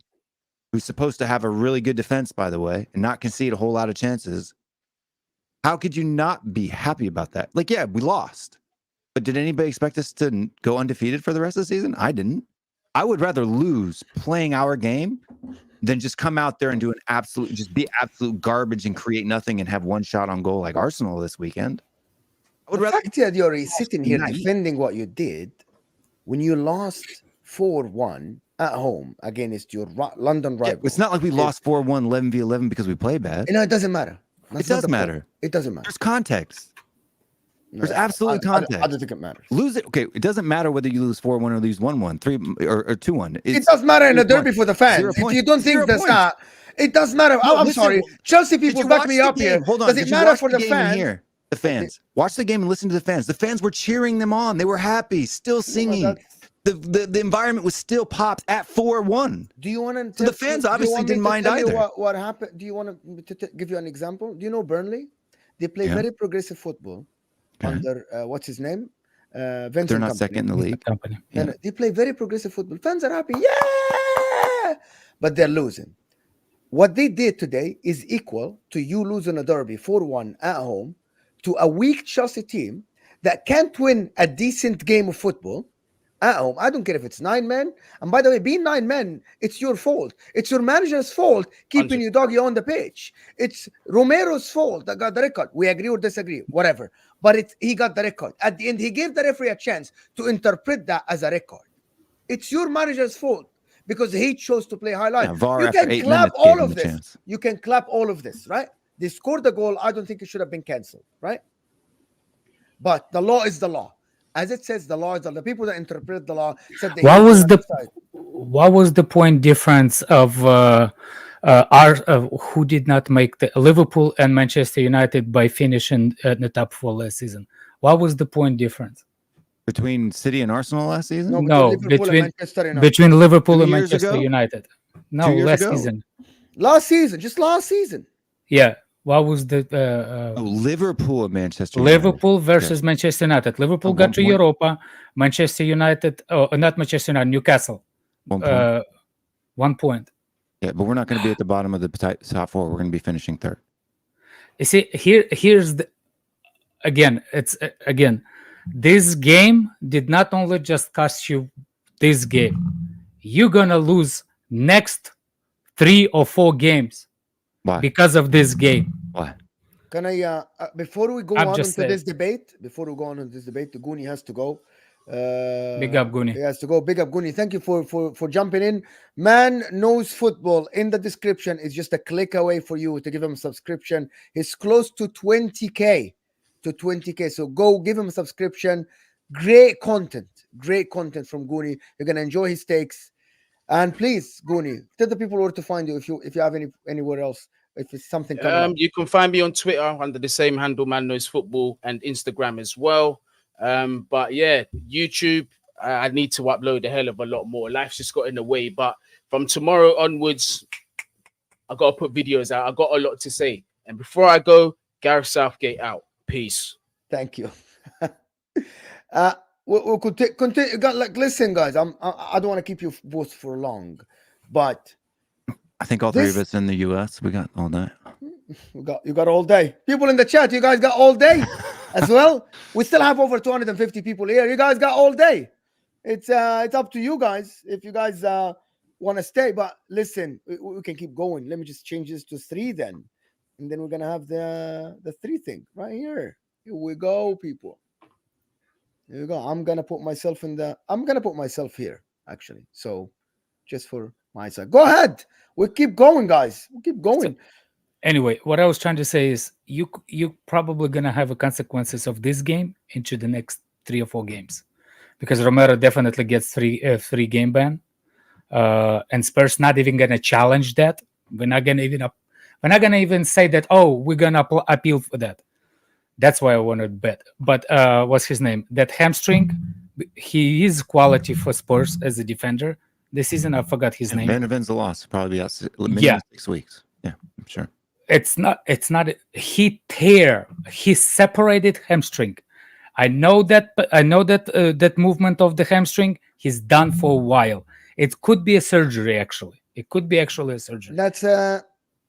who's supposed to have a really good defense, by the way, and not concede a whole lot of chances, how could you not be happy about that? Like, yeah, we lost. But did anybody expect us to go undefeated for the rest of the season? I didn't. I would rather lose playing our game than just come out there and do be absolute garbage and create nothing and have one shot on goal like Arsenal this weekend. I would rather. You're sitting here defending what you did when you lost 4-1 at home against your London rival. It's not like we lost 4-1, 11v11 because we play bad. No, it doesn't matter. It does matter. It doesn't matter. There's context. There's absolutely context. I don't think it matters. Lose it. Okay, it doesn't matter whether you lose 4-1 or lose 1-1, 3 or 2-1. It does matter in a derby for the fans. If you don't think that's that, it does matter. No, I'm sorry. Chelsea people back me up here. Hold on. Does it matter for the fans? Here? The fans. Watch the game and listen to the fans. The fans were cheering them on. They were happy, still singing. The environment was still popped at 4-1. Do you want to? So the fans obviously didn't mind either. What happened? Do you want to give you an example? Do you know Burnley? They play very progressive football under what's his name? Vincent. They're not second in the league. Yeah. They play very progressive football. Fans are happy, yeah, but they're losing. What they did today is equal to you losing a derby 4-1 at home to a weak Chelsea team that can't win a decent game of football at home. I don't care if it's 9 men. And by the way, being 9 men, it's your fault. It's your manager's fault keeping you doggy on the pitch. It's Romero's fault that got the red card. We agree or disagree, whatever. But he got the red card. At the end, he gave the referee a chance to interpret that as a red card. It's your manager's fault because he chose to play high line. You can clap all of this. You can clap all of this, right? They scored the goal. I don't think it should have been cancelled, right? But the law is the law. As it says, the law is the people that interpret the law said they what was the point difference of who did not make the Liverpool and Manchester United by finishing at the top 4 last season? What was the point difference between City and Arsenal last season? No, between Liverpool and Manchester United. No, last season. Just last season. Yeah. What was the Liverpool and Manchester United. Liverpool versus Manchester United. Liverpool got to Europa. Manchester United, not Manchester United, Newcastle. 1 point. 1 point. Yeah, but we're not going to be at the bottom of the top 4. We're going to be finishing 3rd. You see, here's the this game did not only just cost you this game. You're gonna lose next 3 or 4 games. Why? Because of this game. Why? Can I before we go on into this debate, the Goonie has to go. Big up Goonie. He has to go. Big up Goonie. Thank you for jumping in. Man Knows Football in the description is just a click away for you to give him a subscription. He's close to 20k. So go give him a subscription. Great content from Goonie. You're gonna enjoy his takes. And please, Goonie, tell the people where to find you if you have anywhere else, if it's something coming up. You can find me on Twitter under the same handle, Man Knows Football, and Instagram as well. But yeah, YouTube, I need to upload a hell of a lot more. Life's just got in the way. But from tomorrow onwards, I got to put videos out. I got a lot to say. And before I go, Gareth Southgate out. Peace. Thank you. We'll continue. Listen, guys. I don't want to keep you both for long, but I think all 3 of us in the US, we got all day. You got all day. People in the chat, you guys got all day as well. We still have over 250 people here. You guys got all day. It's up to you guys if you guys want to stay. But listen, we can keep going. Let me just change this to 3 then, and then we're gonna have the 3 thing right here. Here we go, people. Here we go. I'm gonna put myself here actually. So just for my side. Go ahead. We'll keep going, guys. We'll keep going. Anyway, what I was trying to say is you probably gonna have a consequences of this game into the next 3 or 4 games, because Romero definitely gets 3 game ban, and Spurs not even gonna challenge that. We're not gonna even say that. Oh, we're gonna appeal for that. That's why I wanted to bet. But what's his name? That hamstring, he is quality for Spurs as a defender this season. I forgot his name. Van Ven's a loss. Probably out 6 weeks. Yeah, I'm sure. It's not. He separated hamstring. I know that that movement of the hamstring, he's done for a while. It could be a surgery actually. It could be actually a surgery. That's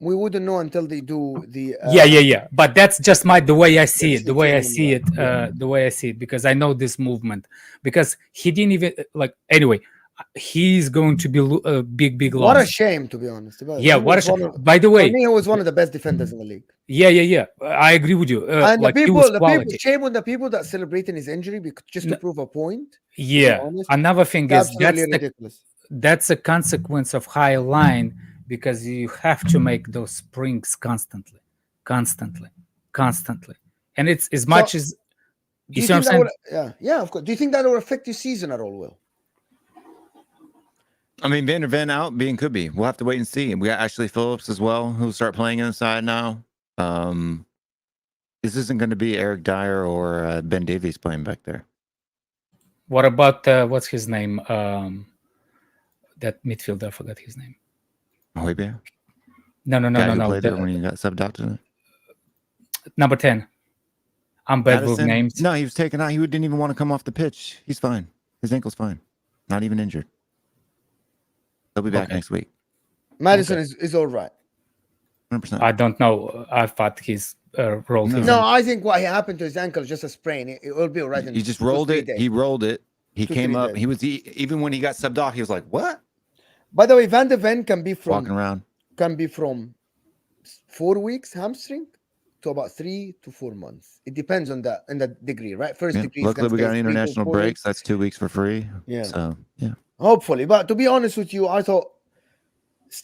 we wouldn't know until they do the. Yeah. But that's just the way I see it. The way I see it. The way I see it, because I know this movement. Because he didn't even Anyway, he's going to be a big loss. What a shame, to be honest. Yeah, what a shame. By the way, for me, he was one of the best defenders in the league. Yeah. I agree with you. And the people, shame on the people that celebrating his injury just to prove a point. Yeah. Another thing is ridiculous. That's a consequence of high line, because you have to make those springs constantly, and it's as much as. Do you think that would, yeah, of course. Do you think that will affect your season at all, Will? I mean, Van der Ven out could be. We'll have to wait and see. We got Ashley Phillips as well, who'll start playing inside now. This isn't going to be Eric Dyer or Ben Davies playing back there. What about what's his name? That midfielder, I forgot his name. Højbjerg? No. Played there when he got subbed out to it. Number 10. I'm bad with names. No, he was taken out. He didn't even want to come off the pitch. He's fine. His ankle's fine. Not even injured. He'll be back next week. Maddison is all right. 100%. I don't know. I thought he's rolled. No, I think what happened to his ankle is just a sprain. It will be all right. He just rolled it. He rolled it. He came up. He was even when he got subbed off, he was like, "What?" By the way, Van der Ven can be from walking around. Can be from 4 weeks hamstring to about 3 to 4 months. It depends on the degree, right? First degree. Luckily, we got international breaks. That's 2 weeks for free. Yeah. So hopefully, but to be honest with you, I thought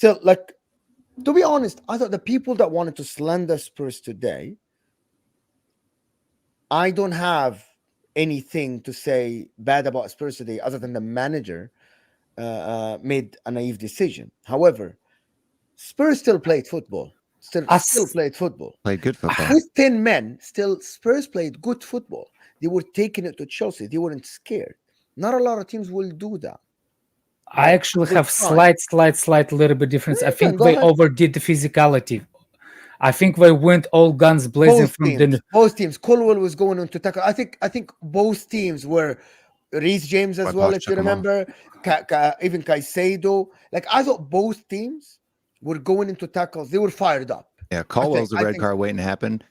to be honest, I thought the people that wanted to slander Spurs today, I don't have anything to say bad about Spurs today other than the manager made a naive decision. However, Spurs still played football. Still played football. Played good football. With 10 men, Spurs played good football. They were taking it to Chelsea. They weren't scared. Not a lot of teams will do that. I actually have slight little bit difference. I think they overdid the physicality. I think they went all guns blazing both teams. Colwell was going on to tackle. I think both teams were Reece James as well, if you remember. Even Caicedo. I thought both teams were going into tackles. They were fired up. Yeah, Colwell's a red card waiting to happen.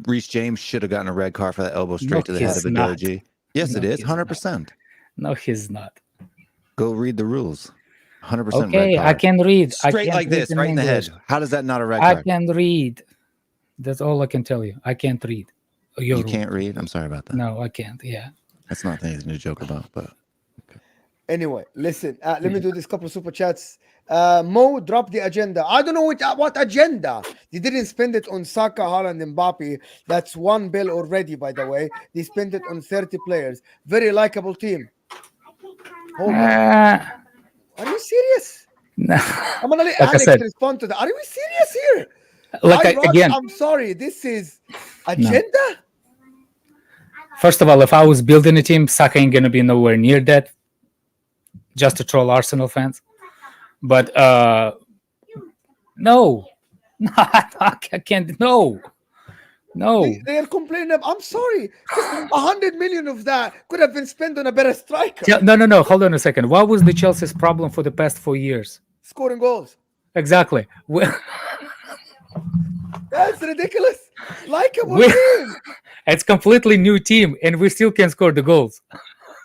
Reece James should have gotten a red card for that elbow straight to the head of a doji. Yes, it is. 100%. No, he's not. Go read the rules. 100% okay, red card. I can read. Straight like this, right in the head. How does that not a red card? I can read. That's all I can tell you. I can't read. You can't read? I'm sorry about that. No, I can't. Yeah. That's not anything to joke about, but okay. Anyway, listen. Let me do this couple of super chats. Mo, drop the agenda. I don't know what agenda. They didn't spend it on Saka, Haaland, and Mbappe. That's one bill already, by the way. They spent it on 30 players. Very likable team. Are you serious? No. I'm gonna let Alex respond to that. Are you serious here? Again, I'm sorry. This is agenda. No. First of all, if I was building a team, Saka ain't gonna be nowhere near that. Just to troll Arsenal fans. But no, I can't. No. They are complaining. I'm sorry. 100 million of that could have been spent on a better striker. No. Hold on a second. What was the Chelsea's problem for the past 4 years? Scoring goals. Exactly. That's ridiculous. Likeable team. It's completely new team, and we still can score the goals.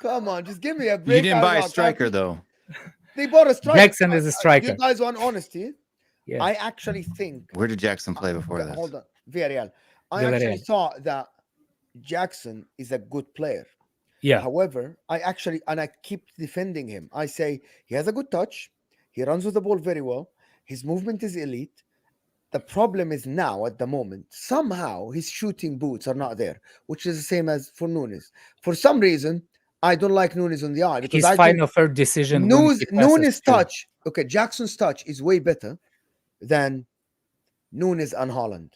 Come on, just give me a break. You didn't buy a striker, though. They bought a striker. Jackson is a striker. You guys want honesty? Yeah. I actually think. Where did Jackson play before that? Hold on. Villarreal. I actually thought that Jackson is a good player. Yeah. However, I keep defending him. I say he has a good touch. He runs with the ball very well. His movement is elite. The problem is now, at the moment, somehow his shooting boots are not there, which is the same as for Nunes. For some reason, I don't like Nunes on the eye. His final third decision. Nunes' touch, Jackson's touch is way better than Nunes and Haaland.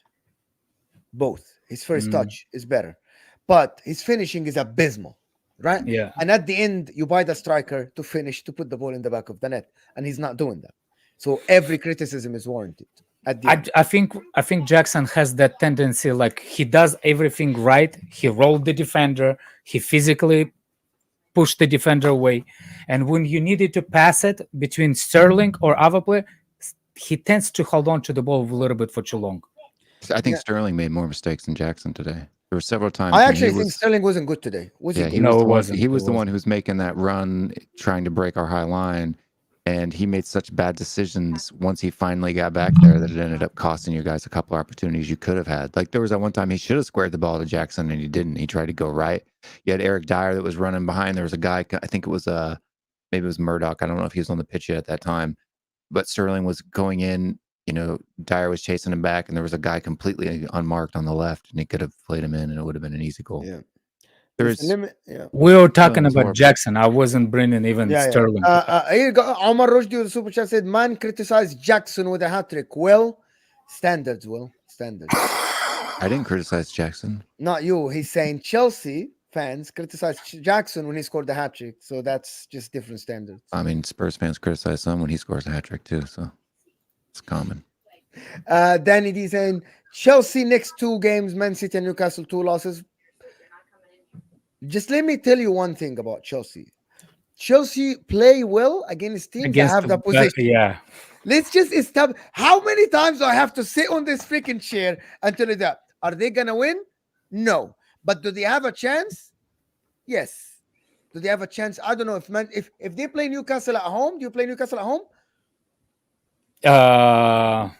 Both. His first touch is better. But his finishing is abysmal, right? Yeah. And at the end, you buy the striker to finish, to put the ball in the back of the net. And he's not doing that. So every criticism is warranted. I think Jackson has that tendency, he does everything right. He rolled the defender. He physically push the defender away. And when you needed to pass it between Sterling or other player, he tends to hold on to the ball a little bit for too long. I think Sterling made more mistakes than Jackson today. There were several times. I actually think Sterling wasn't good today. Was he? No, it wasn't. He was the one who was making that run, trying to break our high line, and he made such bad decisions once he finally got back there that it ended up costing you guys a couple opportunities you could have had. Like there was that one time he should have squared the ball to Jackson and he didn't. He tried to go right. You had Eric Dyer that was running behind. There was a guy, I think it was maybe it was Murdoch. I don't know if he was on the pitch yet at that time, but Sterling was going in. You know, Dyer was chasing him back, and there was a guy completely unmarked on the left, and he could have played him in, and it would have been an easy goal. Yeah. We were talking about Jackson. I wasn't bringing even Sterling. Here you go. Omar Rushdie with the super chat said, "Man criticized Jackson with a hat-trick. Well, standards. I didn't criticize Jackson. Not you. He's saying Chelsea fans criticized Jackson when he scored the hat-trick. So that's just different standards. I mean, Spurs fans criticize him when he scores a hat-trick too. So it's common. Danny D saying Chelsea next 2 games, Man City and Newcastle 2 losses. Just let me tell you one thing about Chelsea. Chelsea play well against teams that have the possession. Yeah. Let's just establish how many times do I have to sit on this freaking chair and tell you that. Are they gonna win? No. But do they have a chance? Yes. Do they have a chance? I don't know if they play Newcastle at home. Do you play Newcastle at home? I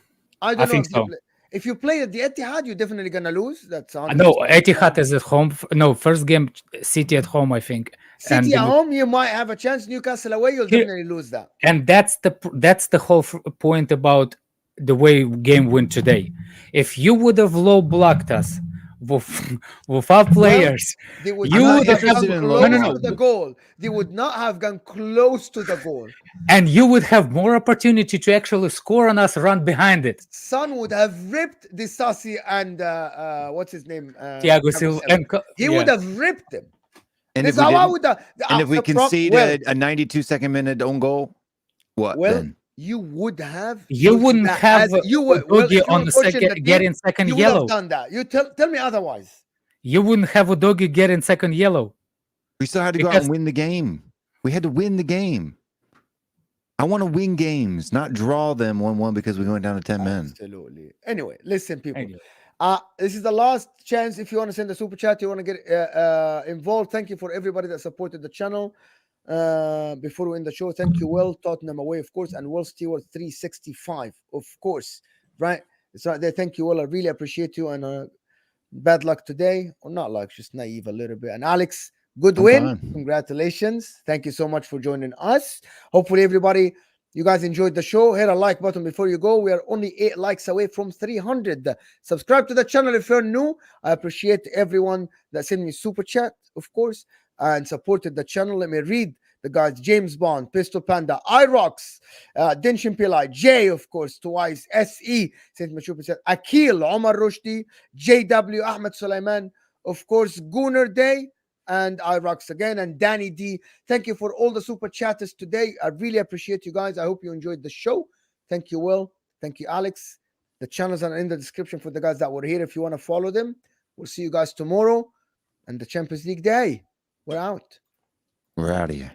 don't know think so. If you play at the Etihad, you're definitely gonna lose. That's no. Etihad is at home. No, first game City at home, I think. City at home, you might have a chance. Newcastle away, you'll definitely lose that. And that's the whole point about the way game went today. If you would have low blocked us with our players, they would not have gone close to the goal. They would not have gone close to the goal. And you would have more opportunity to actually score on us, run behind it. Son would have ripped Disasi and what's his name? Thiago Silva. He would have ripped him. And if we concede a 92-second minute own goal, what then? You would have. You wouldn't have. You would on the second getting second you yellow. Would have done that. You tell me otherwise. You wouldn't have Udogie getting second yellow. We still had to go out and win the game. We had to win the game. I want to win games, not draw them 1-1 because we went down to 10 men. Absolutely. Anyway, listen, people. This is the last chance. If you want to send a super chat, you want to get involved. Thank you for everybody that supported the channel. Before we end the show, thank you, Will. Tottenham away, of course, and Will Stewart 365, of course. Right? It's right there. Thank you, Will. I really appreciate you. And bad luck today, or not luck, just naive a little bit. And Alex, good win. Congratulations. Thank you so much for joining us. Hopefully, everybody, you guys enjoyed the show. Hit a like button before you go. We are only 8 likes away from 300. Subscribe to the channel if you're new. I appreciate everyone that sent me super chat, of course, and supported the channel. Let me read the guys: James Bond, Pistol Panda, Irox, Dinshin Pillai, Jay, of course, twice, SE, Saint Machupa said, Akil, Omar Rushdie, JW, Ahmed Sulaiman, of course, Gooner Day, and Irox again, and Danny D. Thank you for all the super chatters today. I really appreciate you guys. I hope you enjoyed the show. Thank you, Will. Thank you, Alex. The channels are in the description for the guys that were here if you want to follow them. We'll see you guys tomorrow and the Champions League day. We're out. We're out of here.